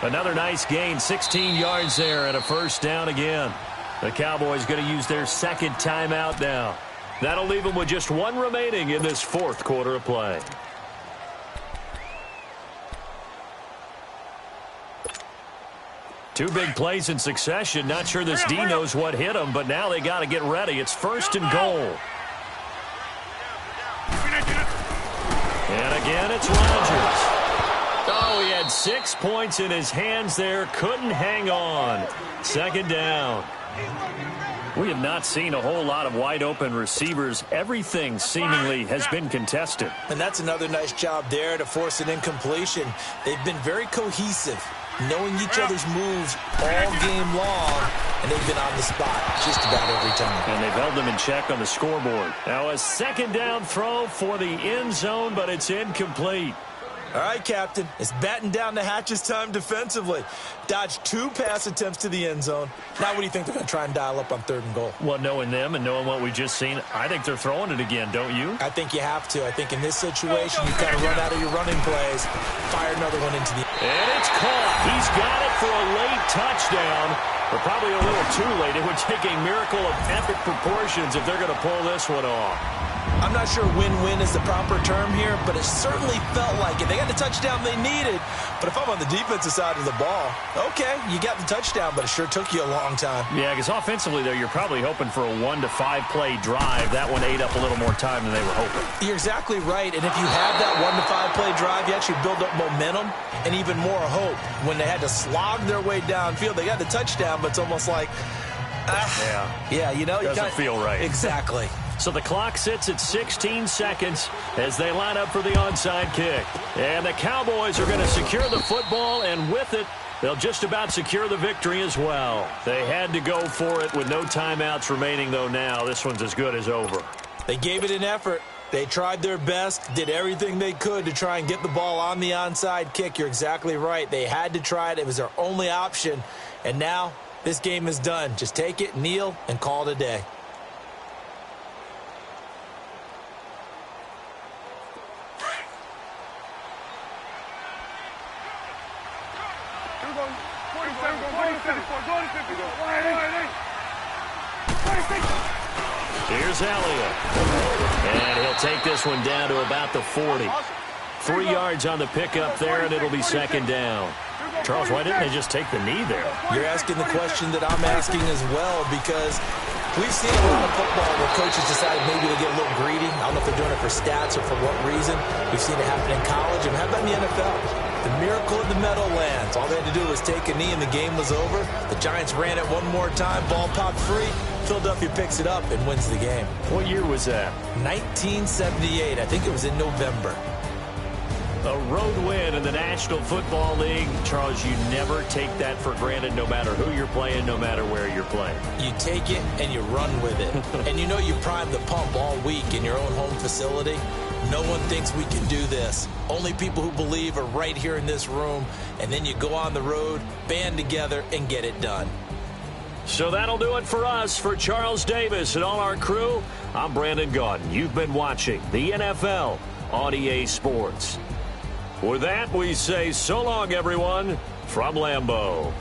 1. Another nice gain, 16 yards there, and a first down again. The Cowboys going to use their second timeout now. That'll leave them with just one remaining in this fourth quarter of play. Two big plays in succession. Not sure this D knows what hit him, but now they got to get ready. It's first and goal. And again, it's Rodgers. Oh, he had 6 points in his hands there. Couldn't hang on. Second down. We have not seen a whole lot of wide-open receivers. Everything seemingly has been contested. And that's another nice job there to force an incompletion. They've been very cohesive, knowing each other's moves all game long, and they've been on the spot just about every time. And they've held them in check on the scoreboard. Now a second down throw for the end zone, but it's incomplete. All right, Captain, it's batten down the hatches time defensively. Dodged 2 pass attempts to the end zone. Now what do you think they're going to try and dial up on third and goal? Well, knowing them and knowing what we just seen, I think they're throwing it again, don't you? I think you have to. I think in this situation, you kind of run out of your running plays, fire another one into the... And it's caught. He's got it for a late touchdown, but probably a little too late. It would take a miracle of epic proportions if they're going to pull this one off. I'm not sure win-win is the proper term here, but it certainly felt like it. They got the touchdown they needed, but if I'm on the defensive side of the ball, okay, you got the touchdown, but it sure took you a long time. Yeah, because offensively, though, you're probably hoping for a 1 to 5 play drive. That one ate up a little more time than they were hoping. You're exactly right, and if you have that 1 to 5 play drive, you actually build up momentum and even more hope. When they had to slog their way downfield, they got the touchdown, but it's almost like, you know, doesn't feel right. Exactly. So the clock sits at 16 seconds as they line up for the onside kick. And the Cowboys are going to secure the football, and with it, they'll just about secure the victory as well. They had to go for it with no timeouts remaining, though now. This one's as good as over. They gave it an effort. They tried their best, did everything they could to try and get the ball on the onside kick. You're exactly right. They had to try it. It was their only option. And now this game is done. Just take it, kneel, and call it a day. Here's Elliott. And he'll take this one down to about the 40. 3 yards on the pickup there, and it'll be second down. Charles, why didn't they just take the knee there? You're asking the question that I'm asking as well, because we've seen a lot of football where coaches decide maybe to get a little greedy. I don't know if they're doing it for stats or for what reason. We've seen it happen in college, and how about in the NFL? The miracle of the Meadowlands. All they had to do was take a knee, and the game was over. The Giants ran it one more time. Ball popped free. Philadelphia picks it up and wins the game. What year was that? 1978. I think it was in November. A road win in the National Football League. Charles, you never take that for granted, no matter who you're playing, no matter where you're playing. You take it and you run with it. And you know you primed the pump all week in your own home facility. No one thinks we can do this. Only people who believe are right here in this room. And then you go on the road, band together, and get it done. So that'll do it for us. For Charles Davis and all our crew, I'm Brandon Gaudin. You've been watching the NFL on EA Sports. With that, we say so long, everyone, from Lambeau.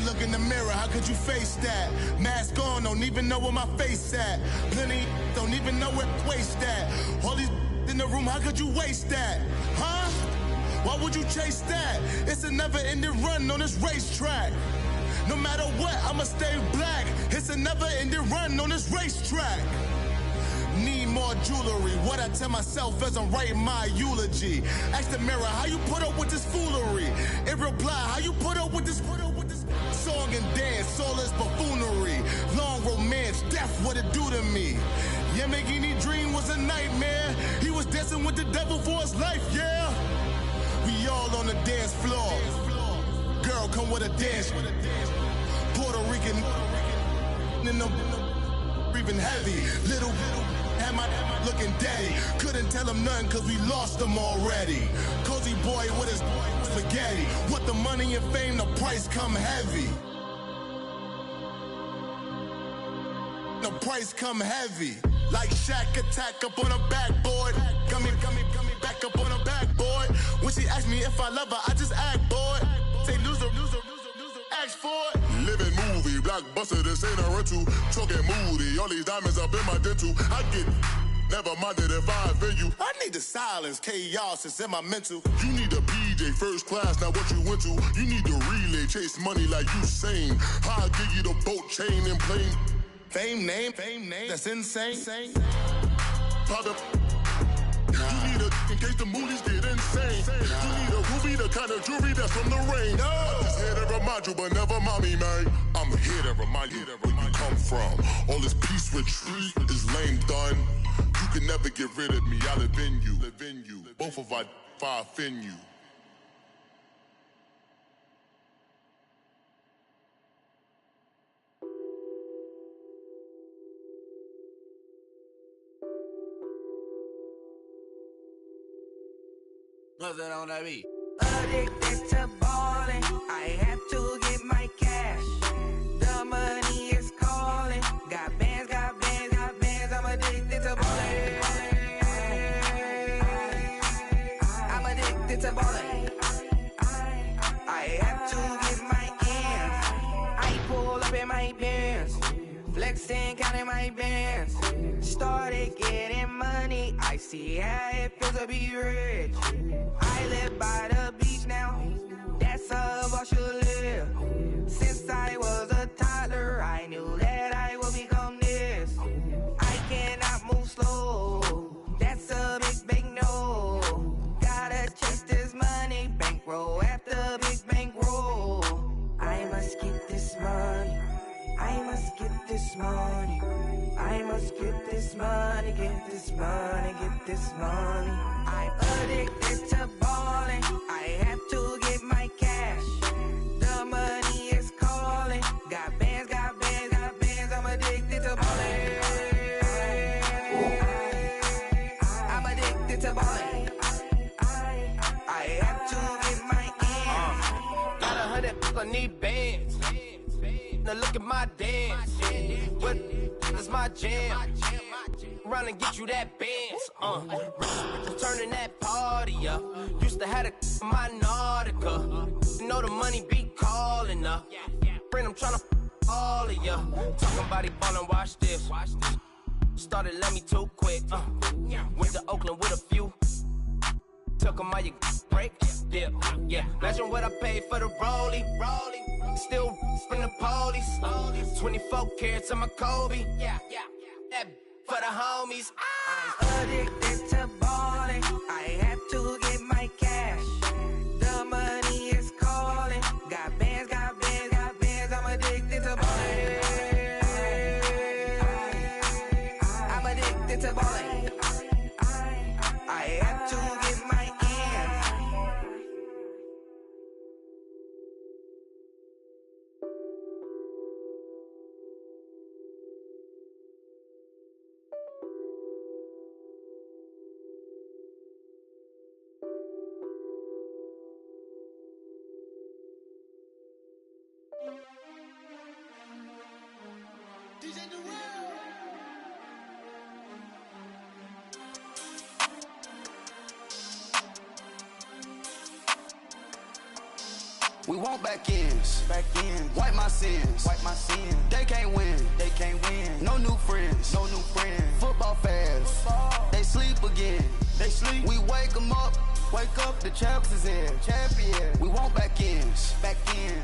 Look in the mirror, how could you face that? Mask on, don't even know where my face at. Plenty don't even know where waste at. All these in the room, how could you waste that? Huh? Why would you chase that? It's a never-ending run on this racetrack. No matter what, I'ma stay black. It's a never-ending run on this racetrack. Need more jewelry, what I tell myself as I'm writing my eulogy. Ask the mirror, how you put up with this foolery? In reply, how you put up with this song and dance, all this buffoonery. Long romance, death, what it do to me? Yamagini dream was a nightmare. He was dancing with the devil for his life, yeah. We all on the dance floor. Girl, come with a dance. Puerto Rican in the breathing heavy. Little had my looking daddy. Couldn't tell him nothing cause we lost him already. Cozy boy with his spaghetti. What the money and fame, the price come heavy. The price come heavy. Like Shaq attack up on a backboard. Gummy, back up on a backboard. When she asked me if I love her, I just act bored. Say loser, ask for it. Living movie, blockbuster, this ain't a rental. Talking moody, all these diamonds up in my dental. I get never minded if I offend you. I need the silence, chaos is in my mental. You need a PJ, first class, not what you went to. You need the relay, chase money like you sane. I'll give you the boat, chain, and plane. Fame name, that's insane. Pop up. You need a, in case the movies get insane. You need a ruby, the kind of jewelry that's from the rain. I'm just here to remind you, but never mind me, man. I'm here to remind you where you come from. All this peace retreat is lame done. You can never get rid of me, I live in you. Both of our fire fin you. Nothing on that beat. Addicted to ballin', I have to get my cash. The money is calling. Got bands, I'm addicted to ballin'. I'm addicted to ballin'. I have to get my ends. I pull up in my pants, flexing, counting my bands. Started getting money, I see how it feels to be rich. I live by the beach now, that's how I should live. Since I was a toddler, I knew that I would become this. I cannot move slow, that's a big no. Gotta chase this money, bankroll after big bankroll. I must get this money, I must get this money. I must get this money, get this money, get this money. I'm addicted to ballin', I have to get my cash. The money is calling. Got bands, I'm addicted to ballin'. I'm addicted to ballin'. I have to get my ends. Now look at my dance. What is my jam? Run and get you that Benz. Turning that party up. Used to have my Nautica. You know the money be calling up. Friend, I'm tryna all of ya. Talking about it ballin', watch this. Started let me too quick. Went to Oakland with a few. Took 'em all your break. Yeah. Imagine what I paid for the rollie. Still from the police. 24 carats on my Kobe. That for the homies. I'm addicted to balling. I have to get my cash. The money is calling. Got bands, got bands, got bands. I'm addicted to balling. I'm addicted to balling. I have to get my ends. We want back ends. Wipe my sins. They can't win. No new friends. Football fans. They sleep again. We wake them up. The champs is in. We want back ends.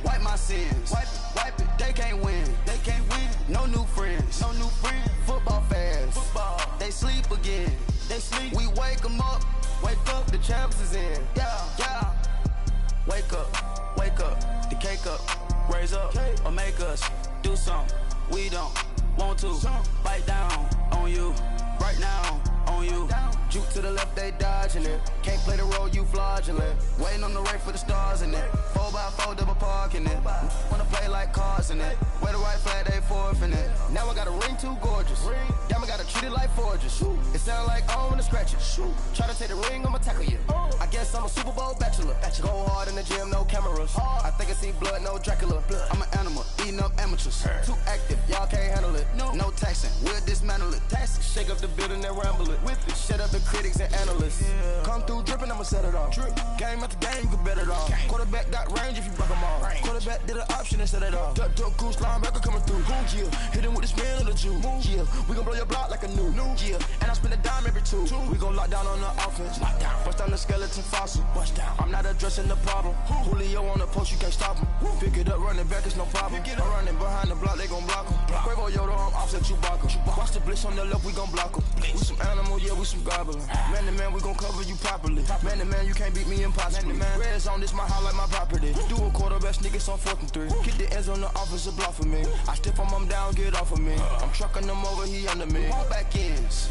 Wipe my sins. Wipe it. They can't win. No new friends. Football fans. They sleep again. We wake them up. The champs is in. Yeah. Wake up, the cake up, raise up, or make us do something we don't want to. Bite down on you, right now on you. Juke to the left, they dodging it. Can't play the role, you fraudulent. Waiting on the right for the stars in it. 4x4 double parking it. Wanna play like cars in it. Wear the right flag, they forfeiting it. Now I got a ring too gorgeous. Damn, I gotta treat it like forges. It sound like I wanna scratch it. Try to take the ring, I'ma tackle you. I guess I'm a Super Bowl bachelor. Go hard in the gym, no cameras. I think I see blood, no Dracula. I'm an animal, eating up amateurs. Too active, y'all can't handle it. No taxing, we'll dismantle it. Shake up the building and ramble it. Whip it, shut up the critics and analysts. Come through dripping, I'ma set it off. Game after game, you can bet it off. Quarterback got range if you block them all. Quarterback did an option and set it off. Duck goose linebacker coming through. Hit him with the spin of the Jew. We gon' blow your block like a new. And I spend a dime every two. We gon' lock down on the offense. Bust down the skeleton fossil. I'm not addressing the problem. Julio on the post, you can't stop him. Pick it up, running back, it's no problem. I'm running behind the block, they gon' block him. Quavo Yoda, I'm offset Chewbacca. Watch the blitz on the left, we gon' block him. We some animal, yeah, we some goblin. Man to man, we gon' cover you properly. Man to man, you can't beat me impossibly. Red zone, this my highlight, my property. Do a quarterback, niggas on 4th and 3. Get the ends on the offensive block for me. I step on him down, get off of me. I'm trucking them over, he under me. Want back ends.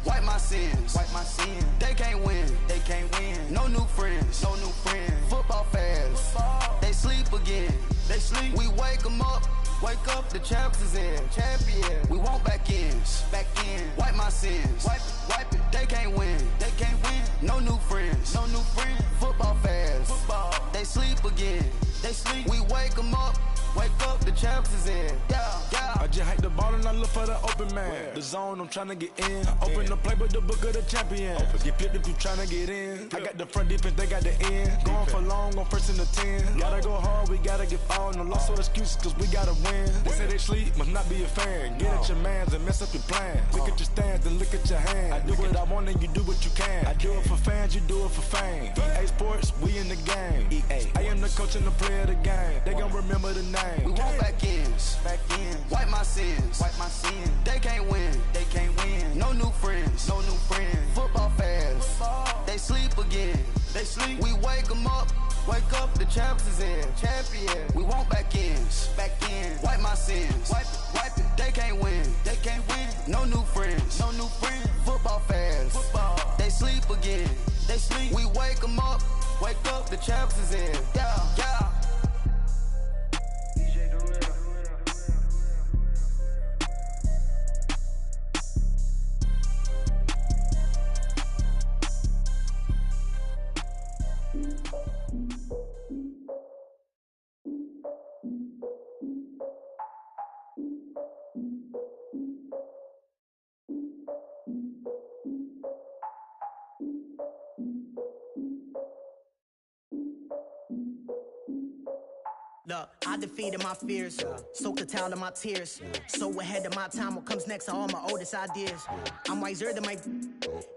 Wipe my sins. They can't win. No new friends. Football fans. They sleep again. We wake them up. The champs is in. We want back ends. Wipe my sins. Wipe it. They can't win. No new friends. Football fans. They sleep again. We wake them up. The champs is in. Yeah. I just hate the ball and I look for the open man. The zone, I'm trying to get in. Open the play, but the book of the champion. Get flipped if you trying to get in. I got the front defense, they got the end. Going for long, on 1st and the 10. Gotta go hard, we gotta get all. No loss or excuses, cause we gotta win. They say they sleep, must not be a fan. Get at your mans and mess up your plans. Look at your stands and look at your hands. I do what I want and you do what you can. I do it for fans, you do it for fame. EA Sports, we in the game. I am the coach and the player of the game. They gon' remember the name. We want back ends. Wipe my sins. They can't win. No new friends. Football fans. They sleep again. We wake them up. The champs is in. We want back ends. Wipe my sins. Wipe it. They can't win. No new friends. Football fans. They sleep again. We wake them up. The champs is in. Yeah. I defeated my fears, soaked the towel in my tears. So ahead of my time, what comes next are all my oldest ideas. I'm wiser than my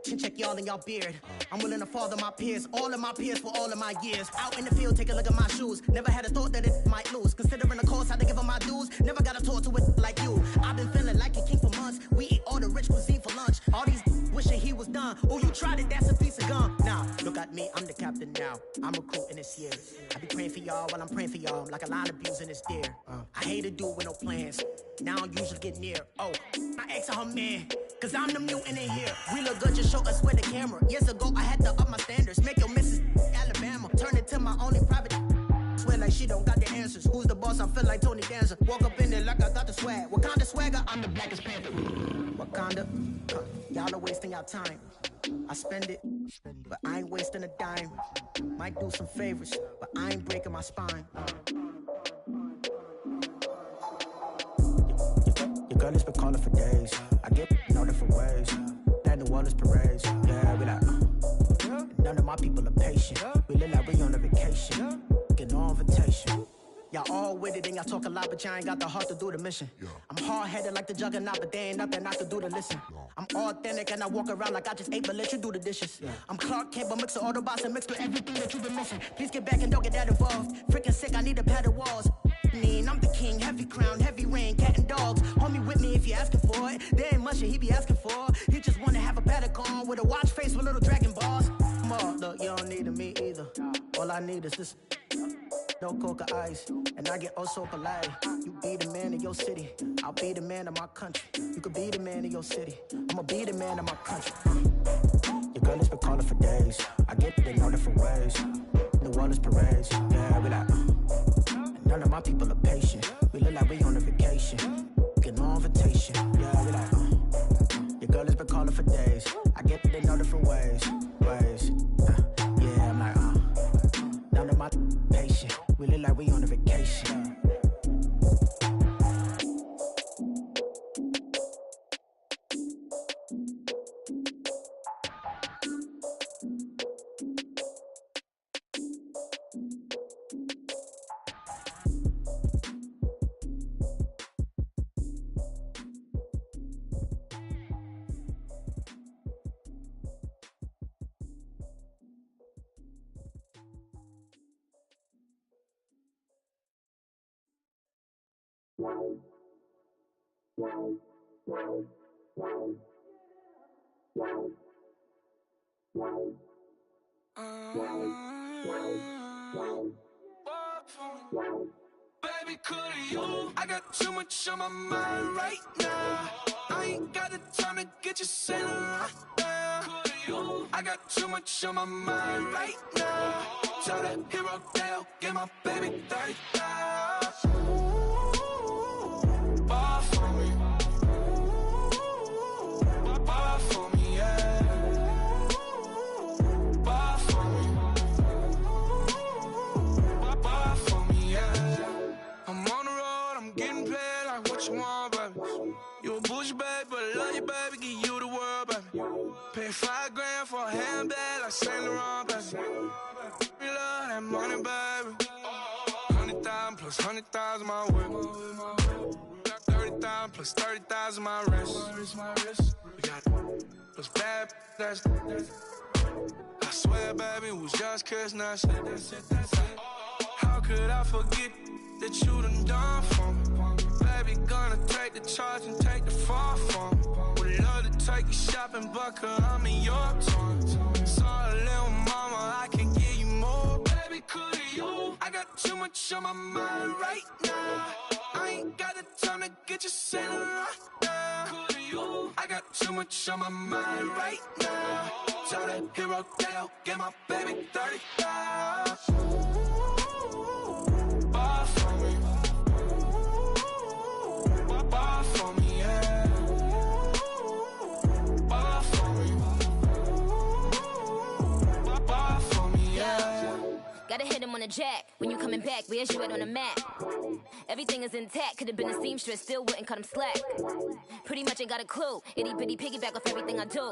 chin check y'all in y'all beard. I'm willing to father my peers, all of my peers for all of my years. Out in the field, take a look at my shoes. Never had a thought that it might lose. Considering the cost, had to give them my dues. Never got a talk to it like you. I've been feeling like a king for months. We eat all the rich cuisine for lunch. All these wishing he was done. Oh, you tried it, that's a piece of gum. Now, look at me, I'm the captain now. I'm recruiting this year. I be praying for y'all while I'm praying for y'all. I'm like a line of views in this deer. I hate to do with no plans. Now I don't usually get near. Oh, my ex her man. Cause I'm the mutant in here. We look good, just show us with the camera. Years ago, I had to up my standards. Make your missus Alabama. Turn it to my only private. Swear like she don't got the answers. Who's the boss? I feel like Tony Danza. Walk up in there like I got the swag. Wakanda swagger, I'm the blackest panther. Wakanda, y'all are wasting your time. I spend it, but I ain't wasting a dime. Might do some favors, but I ain't breaking my spine. Your girl has been calling for days. I get in all different ways. That New Orleans parades. Yeah, we like, none of my people are patient. We live like we on a vacation. Get no invitation. Y'all all with it and y'all talk a lot, but y'all ain't got the heart to do the mission. I'm hard-headed like the juggernaut, but there ain't nothing I can do to listen. I'm authentic and I walk around like I just ate, but let you do the dishes. I'm Clark Kent, but mix the Autobots and mixed with everything that you've been missing. Please get back and don't get that involved. Freaking sick, I need a pad of walls. I'm the king, heavy crown, heavy rain, cat and dogs. Homie with me if you're asking for it. There ain't much that he be asking for. He just wanna have a paddock on with a watch face with little dragon balls. Look, you don't need me either. All I need is this. No coca ice, and I get oh so polite. You be the man of your city, I'll be the man of my country. You could be the man of your city, I'ma be the man of my country. Your girl has been calling for days. I get it in all different ways. New Orleans parades, yeah, we like. None of my people are patient. We look like we on a vacation. Get no invitation, yeah, we like. Your girl has been calling for days. I get it in all different ways. Yeah, I'm like, none of my patient. We look like we on a vacation. Baby, could you? I got too much on my mind right now. I ain't got the time to get you sailing right now. Could you? I got too much on my mind right now. Tell that hero Dale, get my baby 30,000. Bar for me. Bar for me, yeah. Bar for me. Bar for me, yeah. I'm on the road, I'm getting paid like what you want, baby. You a bougie, baby, but I love you, baby. Give you the world, baby. Pay $5 grand for a handbag like Saint Laurent, baby. We love that money, baby. 100,000 plus 100,000 my way. 30,000 plus 30,000 my wrist. We got plus bad, that's I swear, baby, it was just kissing us. How could I forget that you done for me? Baby, gonna take the charge and take the fall from me. Would love to take you shopping, but cause I'm in your town. Sorry, little mama, I can give you more. Baby, could you? I got too much on my mind right now. I ain't got the time to get you sailing right now. Could you? I got too much on my mind right now. Tell that hero Dale, get my baby 30,000. Bar for me. Bar for me, yeah. Bar for me. Bar for me, yeah. Gotta hit him on the jack. When you coming back, where's you at on the map? Everything is intact. Could've been a seamstress, still wouldn't cut him slack. Pretty much ain't got a clue. Itty bitty piggyback off everything I do.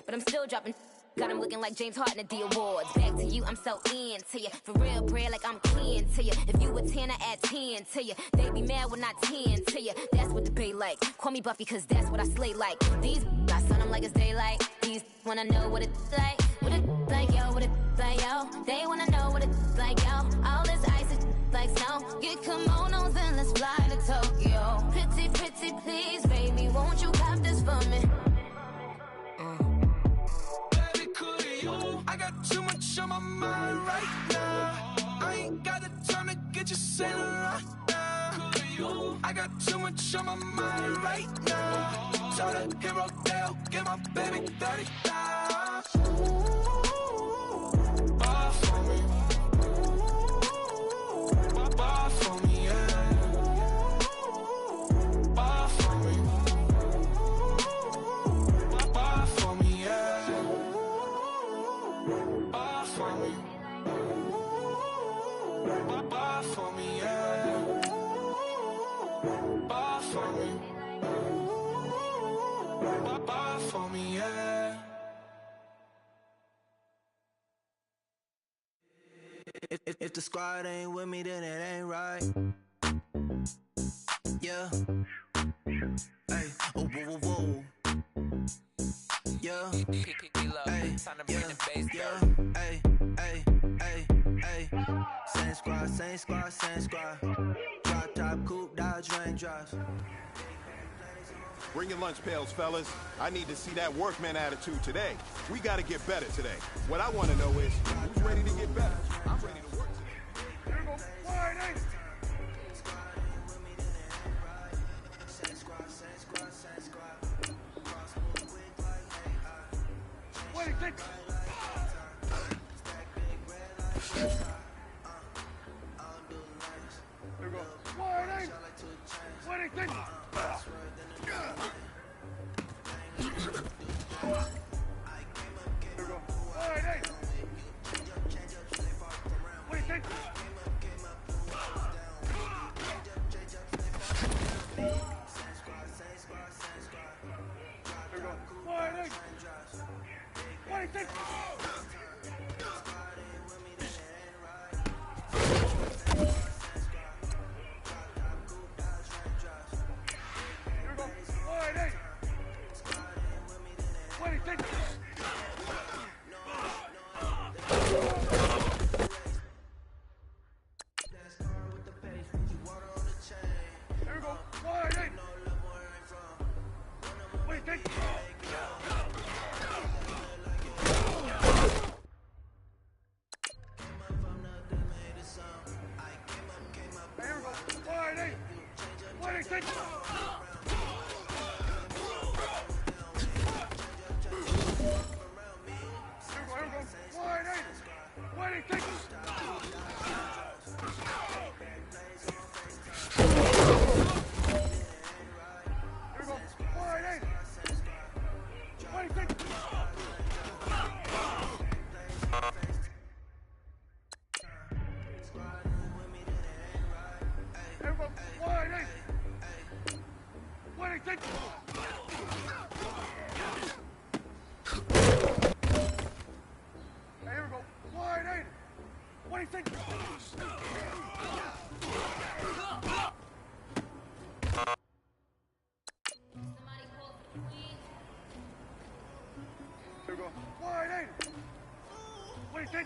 But I'm still dropping Got him looking like James Harden at the awards. Back to you, I'm so into you. For real, bread, like I'm kin to you. If you a 10, I add 10 to you. They be mad when I 10 to you. That's what the bay like. Call me Buffy, cause that's what I slay like. These, I son them like it's daylight. These wanna know what it's like. What it like, yo, what it like, yo. They wanna know what it's like, yo. All this ice is like snow. Get kimonos and let's fly to Tokyo. Pretty, pretty, please, baby, won't you cop this for me? Baby, could you? I got too much on my mind right now. I ain't got the time to get you sailing right now. Could you? I got too much on my mind right now. Tell the hero Dale, get my baby 30,000. Buy for me. Buy for me, yeah. Buy for me. Buy for me, yeah. Buy for me. Buy for me, yeah. Buy for me. Buy for me, yeah. If the squad ain't with me, then it ain't right. Yeah. Hey, oh, whoa, whoa, whoa. Yeah. Hey, yeah. Hey, hey, hey, hey. Same squad, same squad, same squad. Drop top, coupe, Dodge raindrops. Bring your lunch pails, fellas. I need to see that workman attitude today. We got to get better today. What I want to know is, who's ready to get better? I'm ready to work today. Here we go. Wide eight. Wait, take. Here we go. Wide eight. Wait, take.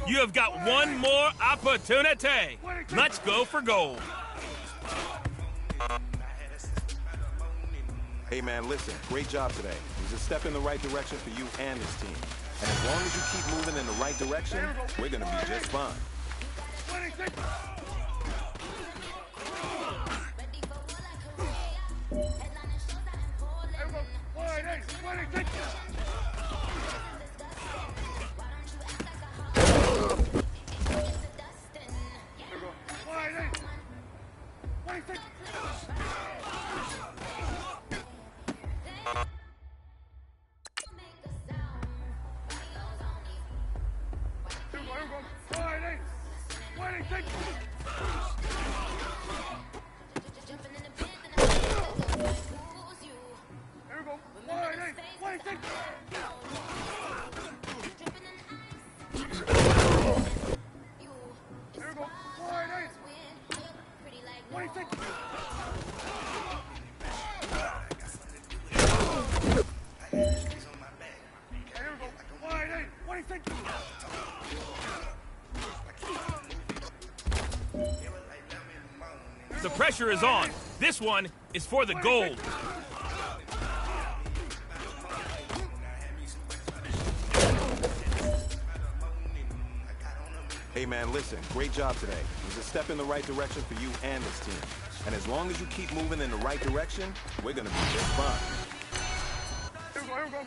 You have got one more opportunity. Let's go for gold. Hey, man, listen. Great job today. It was a step in the right direction for you and this team. And as long as you keep moving in the right direction, we're going to be just fine. The pressure is on. This one is for the gold. Hey, man, listen. Great job today. It was a step in the right direction for you and this team. And as long as you keep moving in the right direction, we're going to be just fine. Here we go.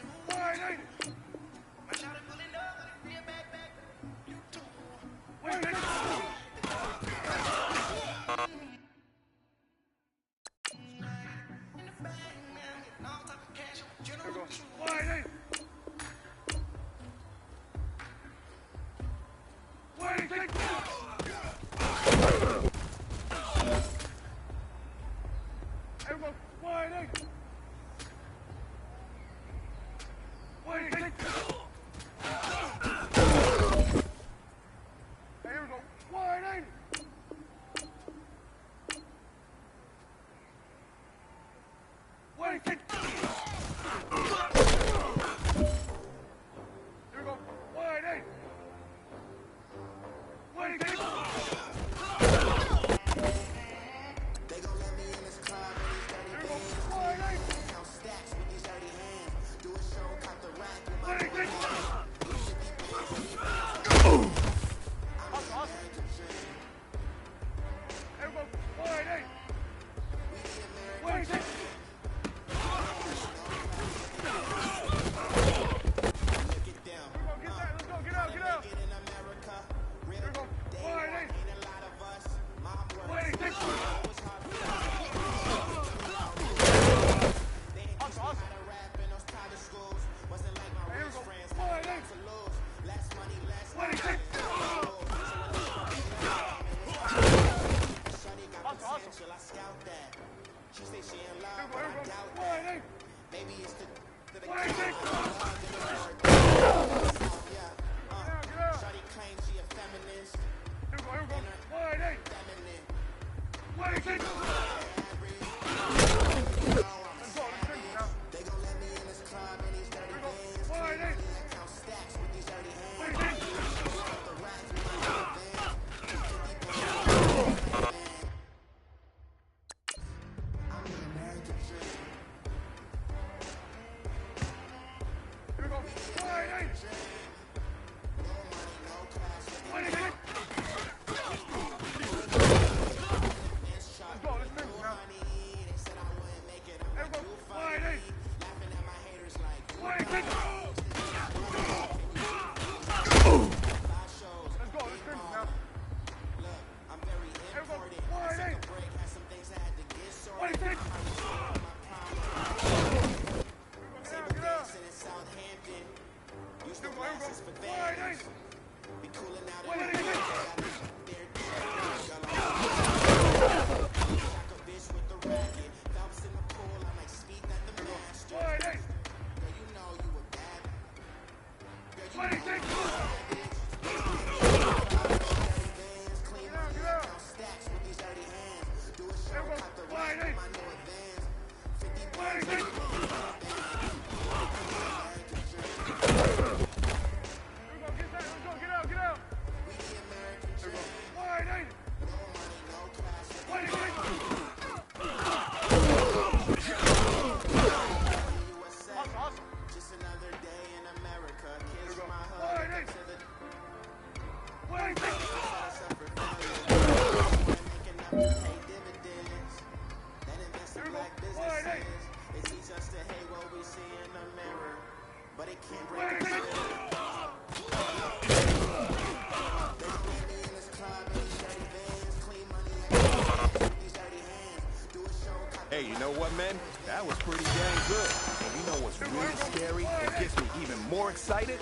That was pretty dang good. And you know what's really scary and gets me even more excited?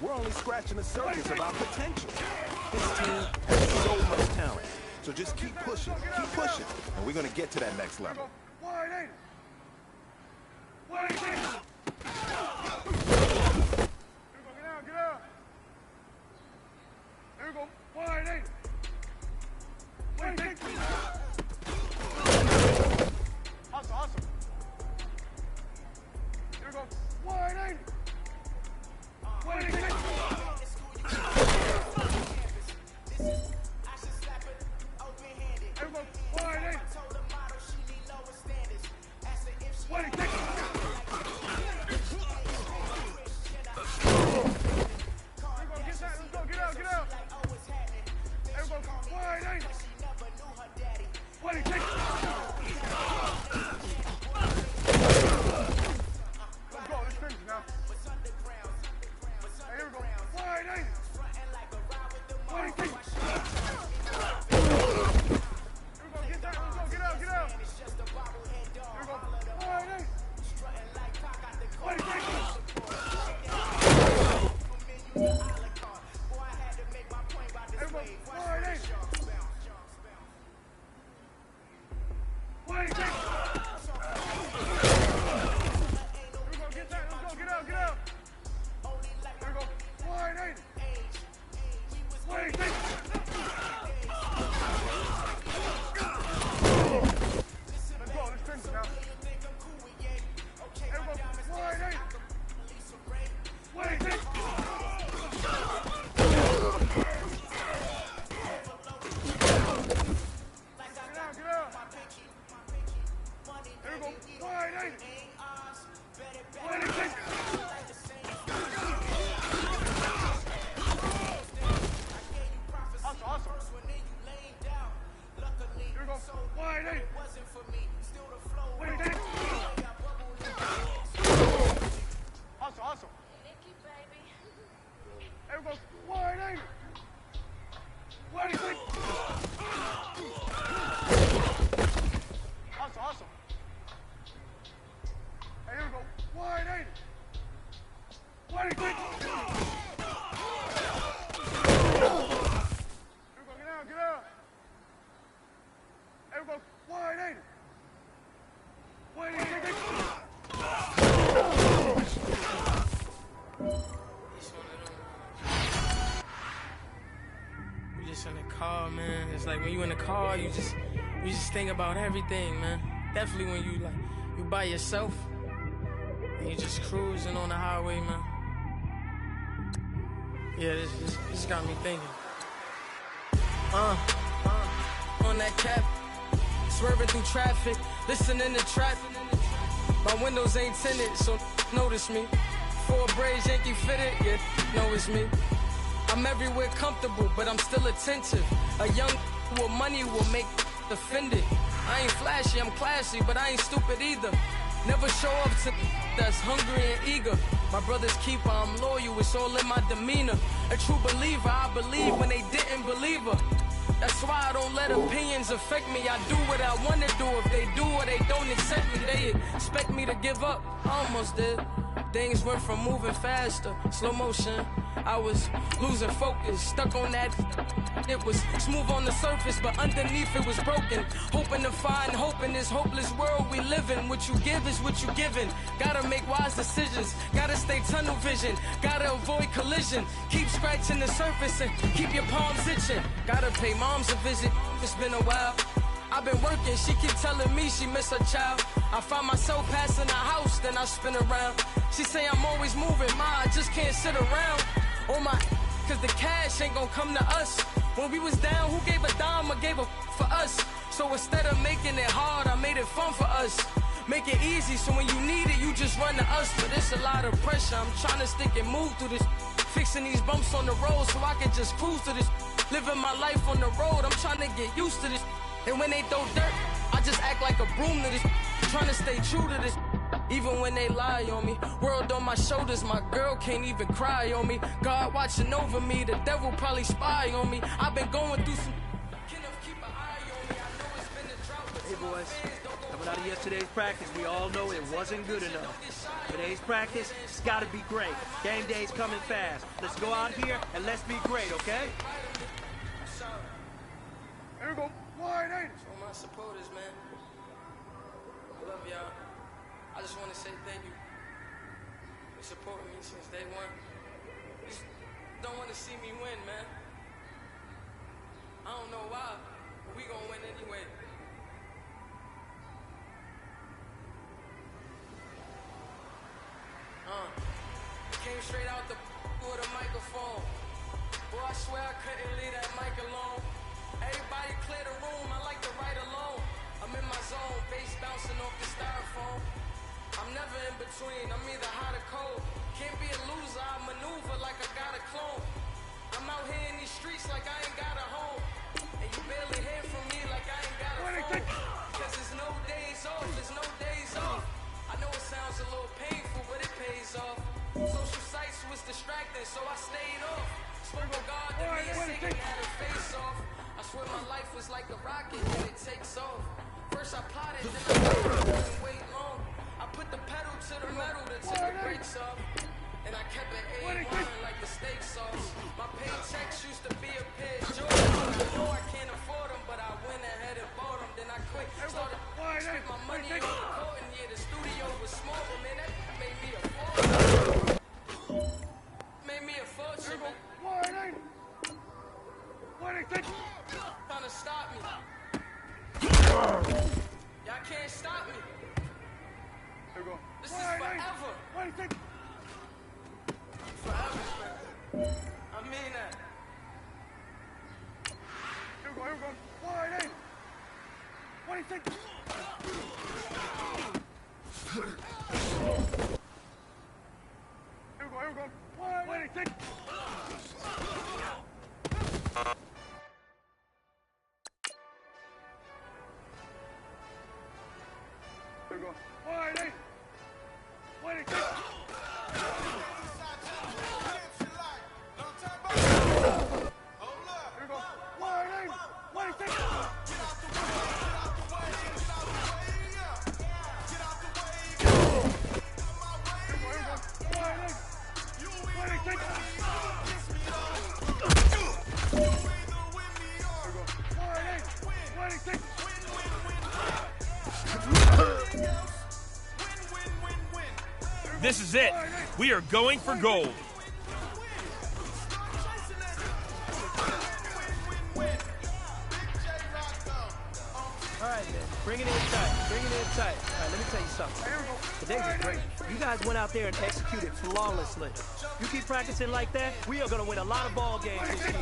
We're only scratching the surface of our potential. This team has so much talent. So just keep pushing, and we're going to get to that next level. There we go. 180. Awesome. Here we go. 180. 180. There we go. 180. 180. Get out. Get out. There we go. 180. 180. Let's go. Let's finish now. Hey, here we go. 180. 180. Here we go. Get down. Let's go. Get out. Here we go. 180. 180. In the car, man, it's like when you in the car, you just think about everything, man. Definitely when you by yourself and you just cruising on the highway, man. Yeah, this got me thinking. On that cap, swerving through traffic, listening to trap. My windows ain't tinted, so notice me. 4 braids, Yankee fitted, yeah, know it's me. I'm everywhere comfortable, but I'm still attentive. A young with money will make offended. I ain't flashy, I'm classy, but I ain't stupid either. Never show up to that's hungry and eager. My brother's keeper, I'm loyal, it's all in my demeanor. A true believer, I believe when they didn't believe her. That's why I don't let opinions affect me. I do what I want to do. If they do or they don't accept me, they expect me to give up. I almost did. Things went from moving faster, slow motion. I was losing focus, stuck on that. It was smooth on the surface, but underneath it was broken. Hoping to find hope in this hopeless world we live in. What you give is what you given. Gotta make wise decisions. Gotta stay tunnel vision. Gotta avoid collision. Keep scratching the surface and keep your palms itching. Gotta pay mom's a visit. It's been a while. I've been working, she keep telling me she miss her child. I find myself passing the house, then I spin around. She say I'm always moving, ma, I just can't sit around. Oh my, cause the cash ain't gonna come to us. When we was down, who gave a dime or gave a for us? So instead of making it hard, I made it fun for us. Make it easy, so when you need it, you just run to us. But it's a lot of pressure, I'm trying to stick and move through this. Fixing these bumps on the road so I can just cruise to this. Living my life on the road, I'm trying to get used to this. And when they throw dirt, I just act like a broom to this. Trying to stay true to this. Even when they lie on me. World on my shoulders, my girl can't even cry on me. God watching over me, the devil probably spy on me. I've been going through some. Keep an eye on me. I know it's been a drought. Hey boys, have a But out of yesterday's practice, we all know it wasn't good enough. Today's practice, it's got to be great. Game day's coming fast. Let's go out here and let's be great, okay? Here we go. Wide, ain't it? For my supporters, man. I love y'all. I just want to say thank you for supporting me since day one. Just don't want to see me win, man. I don't know why, but we gonna win anyway. Came straight out the with a microphone. Boy, I swear I couldn't leave that mic alone. Everybody clear the room, I like to write alone. I'm in my zone, bass bouncing off the styrofoam. I'm never in between, I'm either hot or cold. Can't be a loser, I maneuver like I got a clone. I'm out here in these streets like I ain't got a home. And you barely hear from me like I ain't got a phone. Cause there's no days off, there's no days off. I know it sounds a little painful, but it pays off. Social sites was distracting, so I stayed off. Spoke of God to me and Satan had her face off. I swear my life was like a rocket and it takes off. First I plotted, then I didn't wait long. I put the pedal to the metal to take the brakes off. And I kept it A1 like the steak sauce. My paychecks used to be a pair of Jordans. I know I can't afford them, but I went ahead and bought them. Then I quit, started spent my money on recording. Yeah, the studio was small, but man, that made me a fortune. Made me a fortune, man. Trying to stop me. Y'all can't stop me. This is forever. Forever, man. I mean that. Here we go. Wide, ain't it? What do you think? Here we go. Wide, what do you think? Here we go. Wide, ain't it? What do you think? This is it. We are going for gold. All right, man. Bring it in tight. Bring it in tight. All right, let me tell you something. Today was great. You guys went out there and executed flawlessly. You keep practicing like that, we are going to win a lot of ball games this year.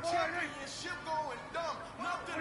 Championship going dumb. Nothing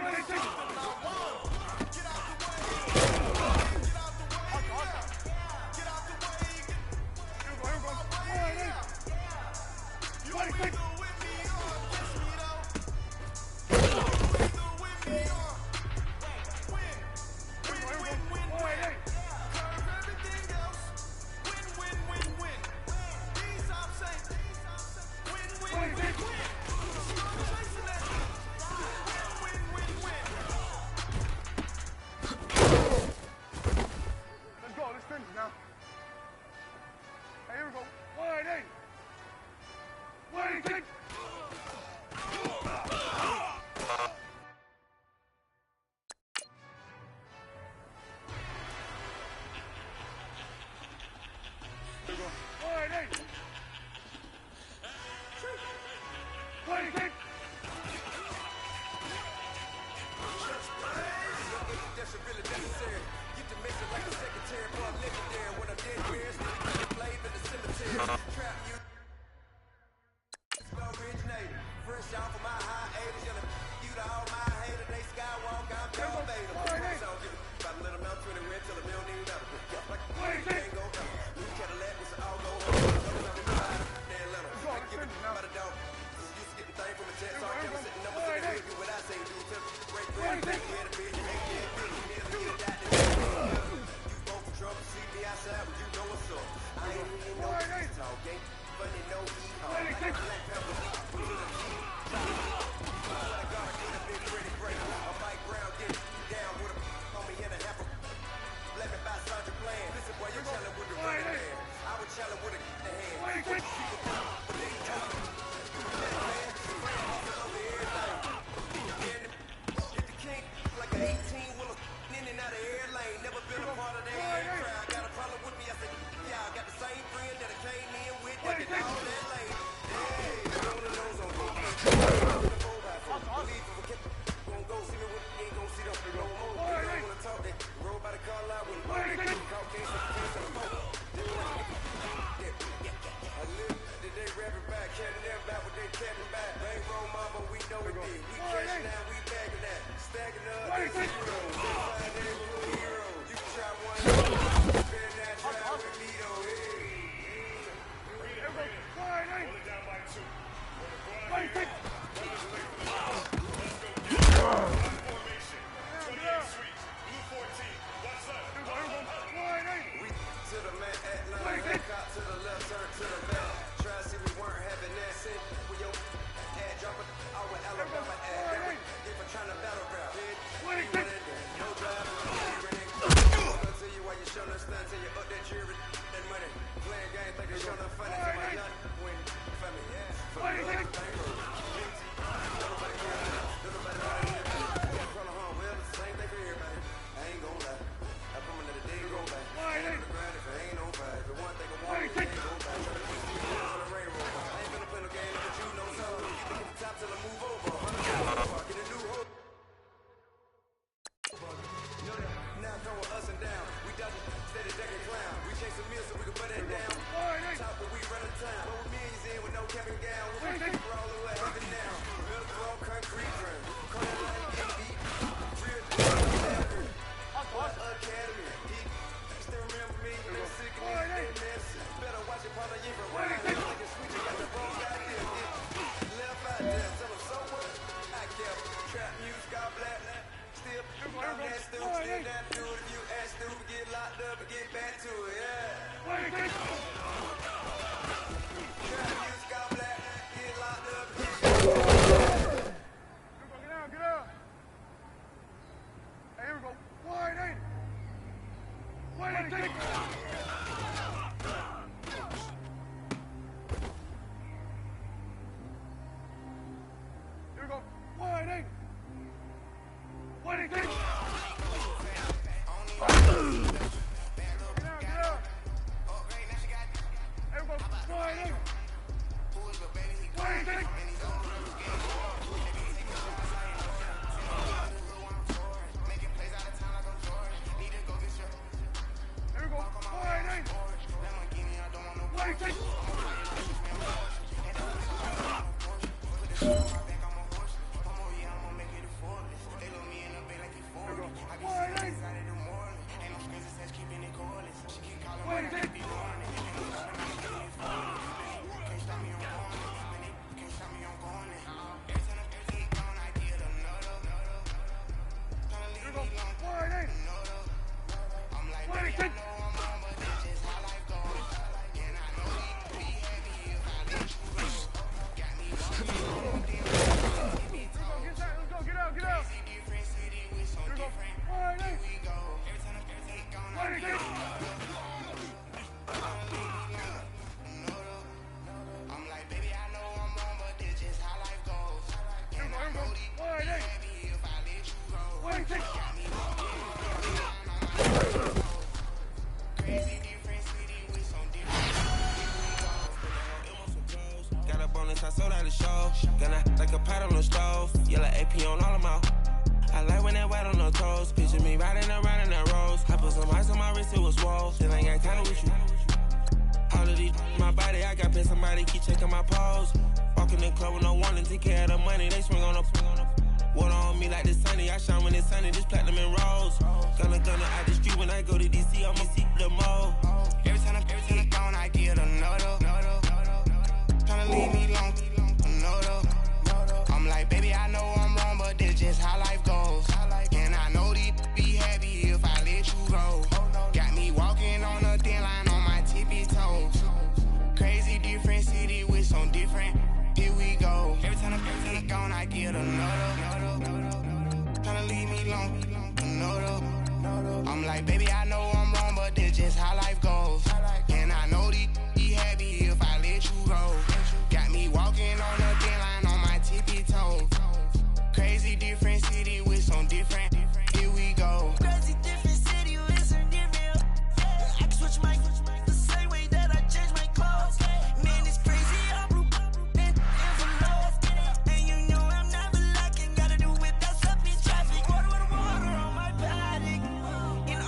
know we did. We cashing out, we bagging that. Stacking up, that's a hero. 5 days with a hero. You can try one, better not try with me though. Hold it down by 2. Formation. 28 sweeps. Blue 14. What's up? We to the man at line, cop to the left, turn to the back. Try to see we weren't having that sin. With your ad dropping out with Alabama ad. If I'm trying to battle rap, no drive, I'll tell you why you showing us stunts till you up that jury and money. Playing games like they showing us funny to my young win. Family, yeah.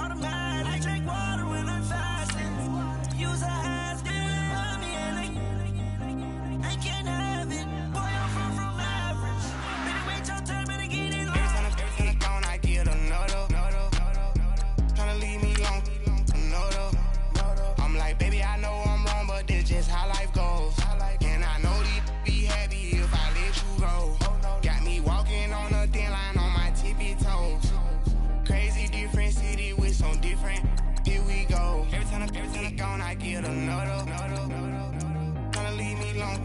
Automatic long.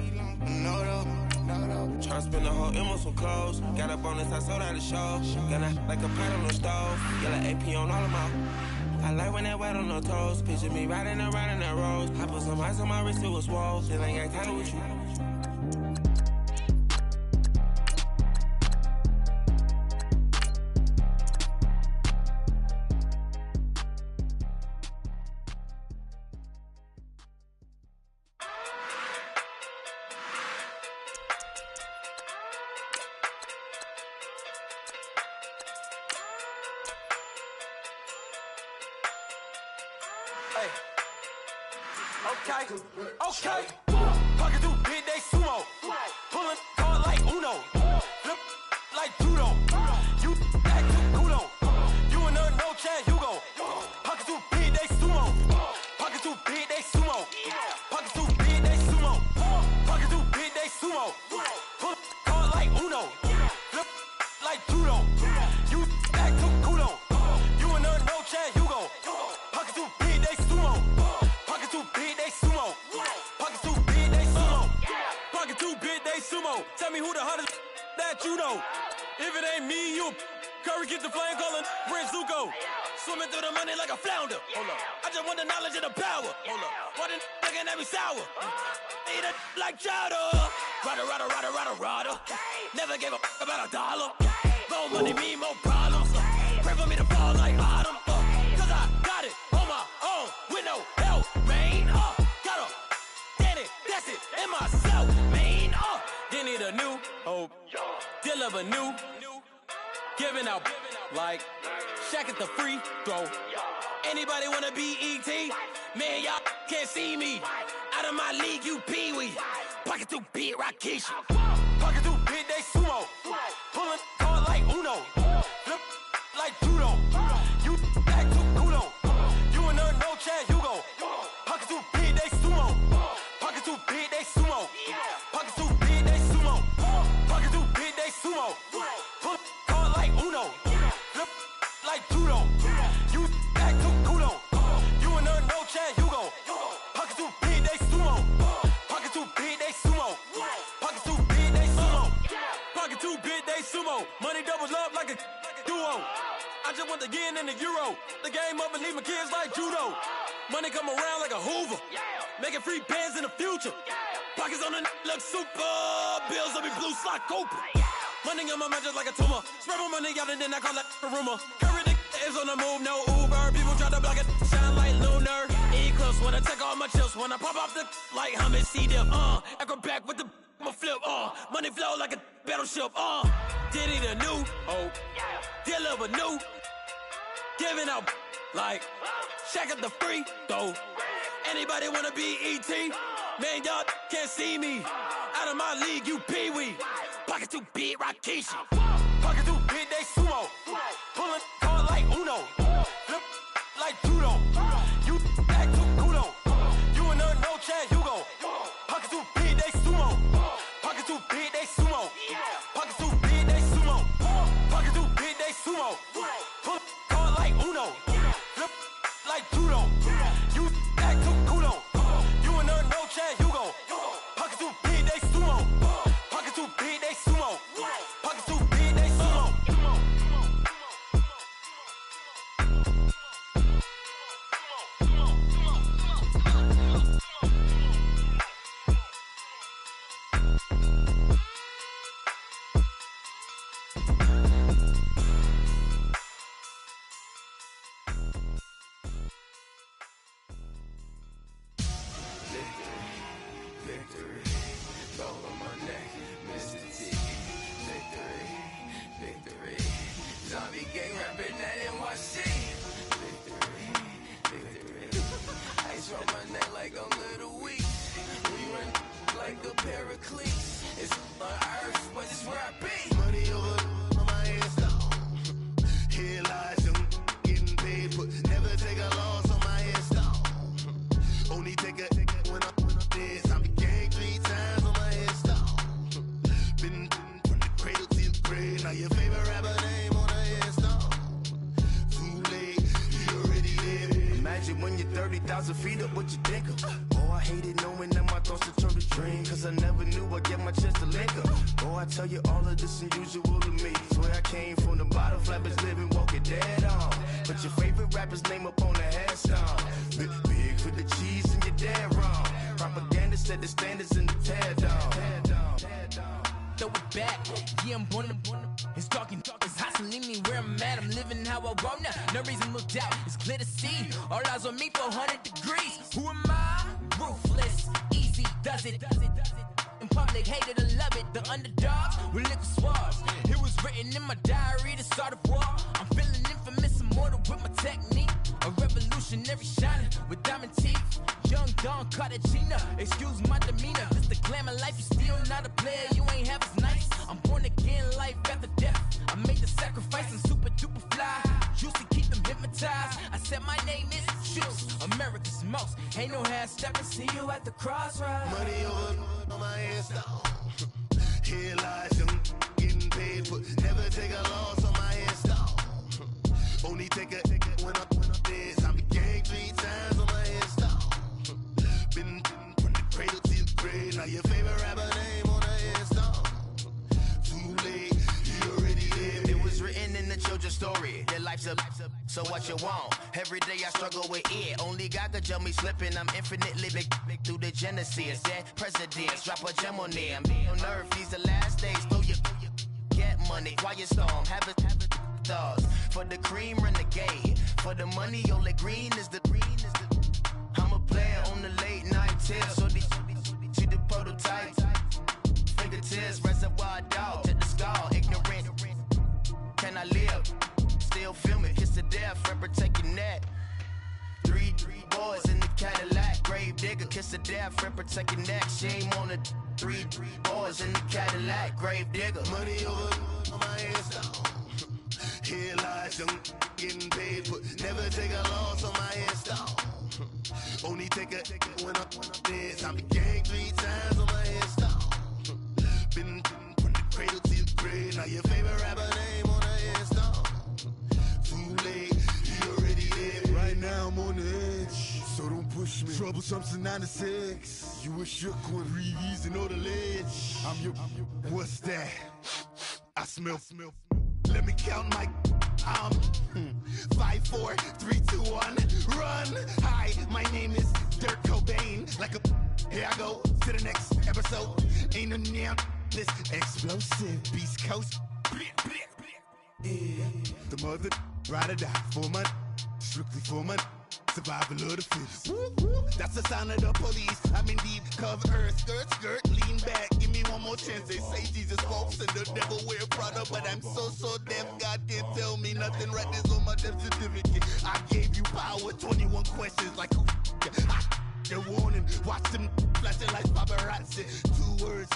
No, though. Try to spend the whole M on some clothes. Got up on this, I sold out the show. Gonna like a pot on the stove. Yellow AP on all of my. I like when that wet on the toes. Picture me riding around in that rose. I put some ice on my wrist, it was swole. Then I got kinda with you. Okay. Pocket through big, they sumo. Pulling card like Uno. Flip like judo. You act too kudo. You and her, no chance, you go. Pocket too big, they sumo. Pocket too big, they sumo. Pocket too big, they sumo. Pocket too big, they sumo. Pull card like Uno. Flip like judo. You act too kudo. You and her, no chance, you go. Pocket too big, they sumo. Pocket too big, they sumo. Pocket too big, they sumo. Pocket too big, they sumo. Tell me who the hottest that you know. If it ain't me, you. Curry get the flame calling Prince Zuko. Swimming through the money like a flounder. Hold up. I just want the knowledge and the power. Hold up. Why the looking at me sour? Eat it like chowder. Rada. Never gave a about $1. More money, me, more problems. Pray for me to fall like autumn. Cause I got it on my own with no help, man. Got a Danny, that's it, and myself, man. They need a new hope, deal of a new, giving out like Shaq at the free throw. Anybody wanna be ET? Man, y'all can't see me. Out of my league, you pee-wee. Pocket too big, Rakish. Pocket too big, they sumo. Pulling card like Uno. Flip like judo. You act too kudo. You and her, no chance, you go. Pocket too big, they sumo. Pocket too big, they sumo. Pocket too big, they sumo. Pocket too big, they sumo. Pull card like Uno. Flip like judo. You act too kudo. You and her, no chance, you go. Pocket too big, they sumo. Pocket too big, they sumo. Pocket too big, they sumo. Pocket too big, they sumo. Money doubles up like a duo. I just want the yen and the euro. The game up and leave my kids like judo. Money come around like a Hoover. Making free bands in the future. Pockets on the look super. Bills will be blue slot Cooper. Money on my mind just like a tumor. Spread my money out and then I call that a rumor. Curry the is on the move, no Uber. People try to block it, shine like lunar. Eclipse when I take all my chips. When I pop off the like hummus, C-dip. Acrobat with the flip. Money flow like a battleship. Diddy the new hope. Deliver new. Giving out like Shaq at the free throw. Anybody wanna be ET? Man, y'all can't see me. Out of my league, you pee-wee. Pocket too big, Rakishi. Pocket too big, they sumo. Pulling card like Uno. Flip like judo. You act too kudo. You and her, no chance, you go. Pocket too big, they sumo. Pocket too big, they sumo. Pocket too big, they sumo. Pocket too big, they sumo. Pull card like Uno. Flip like judo. You act too kudo. You and her, no chance, you go. Pocket too big, they sumo. Pocket too big, they sumo. Pocket too big, they sumo. Victory, gold on my neck, Mr. T. Victory, zombie gang rapping that NYC. Victory, ice on my neck like I'm Little Weak. We run like a pair of cleats. It's on earth, but it's where I be. Money over on my headstone. Here lies them getting paid, but never take a loss on my headstone. Only take a when I'm dead. I be gang 3 times on my headstone. Been from the cradle to the grave. Now your favorite rapper name on a headstone. Too late, you already there. Imagine when you're 30,000 feet up, what you think of? Oh, I hate it knowing that my thoughts will turn to dreams. brain, cause I never knew I'd get my chest to liquor. Oh, I tell you all of this unusual to me. Swear I came from the bottom, flappers living, walking dead on. Put your favorite rapper's name up on the headstone. Big for the cheese and you're dead wrong. Propaganda set the standards in the tear down. Throw it back, yeah, I'm on the. It's dark, it's hot, so leave me where I'm at. I'm living how I want now. No reason to doubt, it's clear to see. All eyes on me, 400 degrees. Who am I? Ruthless, easy, does it. In public, hate it or love it. The underdogs with liquor swabs. It was written in my diary to start a war. I'm feeling infamous, immortal with my technique. A revolutionary shining with diamond teeth. Young Don Cartagena, excuse my demeanor. This the glamour life, you still not a player, you ain't half as nice. I'm born again, life after death. I made the sacrifice and super duper fly. Used to keep them hypnotized. I said my name is Juice, America's most. Ain't no half stepping, see you at the crossroads. Money over on my hands down. Here lies young, getting paid for. Never take a loss on my hands down. Only take a when I'm dead. I be gang 3 times on my hands down. Been from the cradle to the grave. Now your favorite rapper name on the hands down. Too late, you already dead. It was written in the children's story. Their life's a so what you want? Every day I struggle with it. Only God could jump me slipping. I'm infinitely big through the genesis. Dead presidents, drop a gem on them. On earth, these the last days. Throw your get money, quiet storm. Have it thoughts. For the cream, renegade. For the money, only green is the I'm a player on the late night tips. So these to the prototype. Fingertips, reservoir dog to the skull. Ignorant. Can I live? Still film it. Kiss to death, forever take your neck. 3 boys in the Cadillac. Grave digger, kiss to death, forever take your neck. Shame on the 3 boys in the Cadillac. Grave digger. Money over on my hands down. Here lies young, getting paid for. Never take a loss on my hands down. Only take a when I'm dead. I be gang 3 times on my hands down. Been from the cradle to the grave. Now your favorite rapper name on the hands down. Too late, you already dead. Right now I'm on the edge, so don't push me. Troublesome to 9 to 6. You a shook one, breathe easy, know the ledge. I'm your, what's that? I smell. Let me count my 5, 4, 3, 2, 1, run. Hi, my name is Dirk Cobain. Like a here I go to the next episode. Ain't no damn this explosive Beast Coast. Yeah. The mother ride or die for my strictly for my survival of the fittest. That's the sign of the police. I'm indeed cover earth, skirt, lean back. Give me one more chance. They say Jesus walks and the devil wear Prada, but I'm so deaf. God can't tell me nothing. Right this on my death certificate. I gave you power. 21 questions like who? The warning. Watch them flashing like paparazzi. 2 words.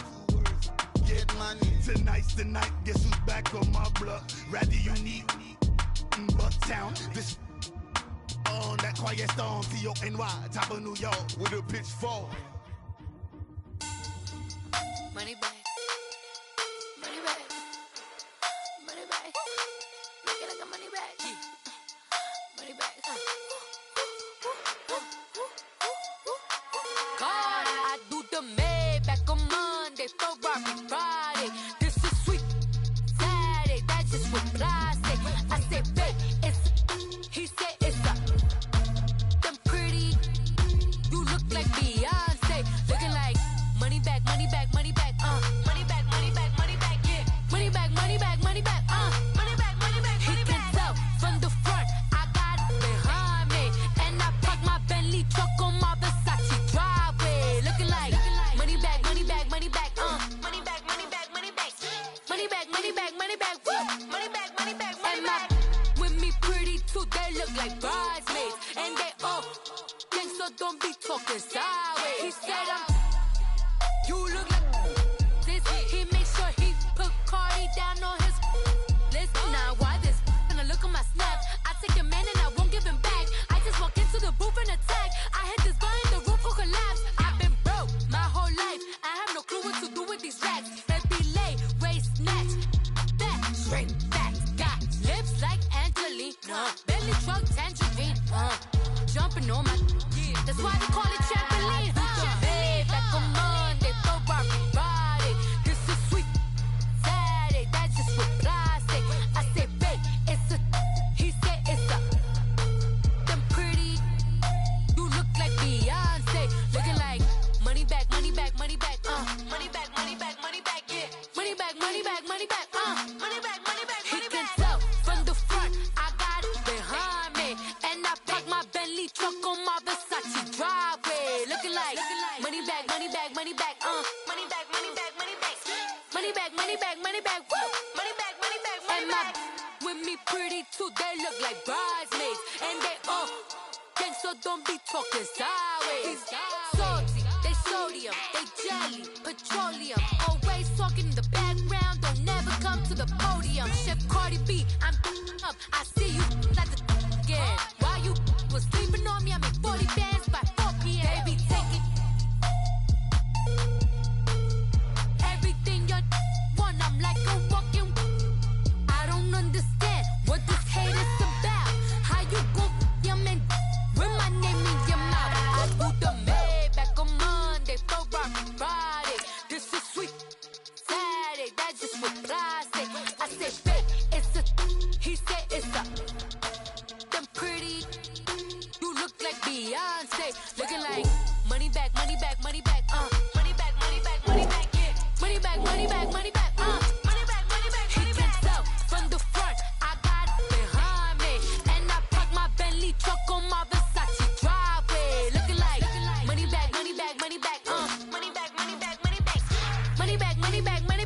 Get money. Tonight's the night. Guess who's back on my block? Rather unique. Bucktown. This. On that quiet storm, T-O-N-Y, top of New York, with a pitchfork. Money back. Money back. Money back. Make it like a money back. Money back. God, I do the Maybach on Monday, Ferrari Friday. This is sweet Saturday, that's just with plastic. I say, babe, it's, he said it's a. Like Beyonce, looking like money back, money back, money back, money back, money back, money back, yeah, money back, money back, money back, money back, money back, money back. He can tell from the front, I got it behind me, and I park my Bentley truck on my Versace driveway, looking like money back, money back, money back, money back, money back, money back, money back, money back, money back, money back, money back, money back. With me pretty too, they look like bridesmaids, and they all. So don't be talking sideways. He said you look like this. He make sure he put Cardi down on his list. Now why this? When I look at my snap, I take a man and I won't give him back. I just walk into the booth and attack. I hit this guy in the roof will collapse. I've been broke my whole life. I have no clue what to do with these racks. Baby lay, waist snatch, back straight back. Got lips like Angelina, belly truck tangerine. Jumping on my. That's why they call it trampoline. Back on Monday, Money back, money back, money back, woo. Money back, money back, money back. With me pretty too, they look like bridesmaids. And they all gang, so don't be talking sideways. Salty, they sodium, they jelly, petroleum. Always talking in the background, don't never come to the podium. Chef Cardi B, I'm up, I see you like the again. While you was sleeping on me, I made 40 bands by 4 p.m. They be taking everything you want, I'm like a walking. I don't understand what this hate is about. How you go your man with my name in your mouth? I do the Maybach on Monday, Friday. This is sweet Saturday, that's just for plastic. I said, babe, it's a, he said it's a. Them pretty, you look like Beyonce, looking like money back, money back, money back, money back, money back, money back, yeah. Money back, money back, money back, money back, money back, money back. He can tell from the front, I got it behind me, and I park my Bentley truck on my Versace driveway, looking like money back, money back, money back, money back, money back, money back, money back, money back, money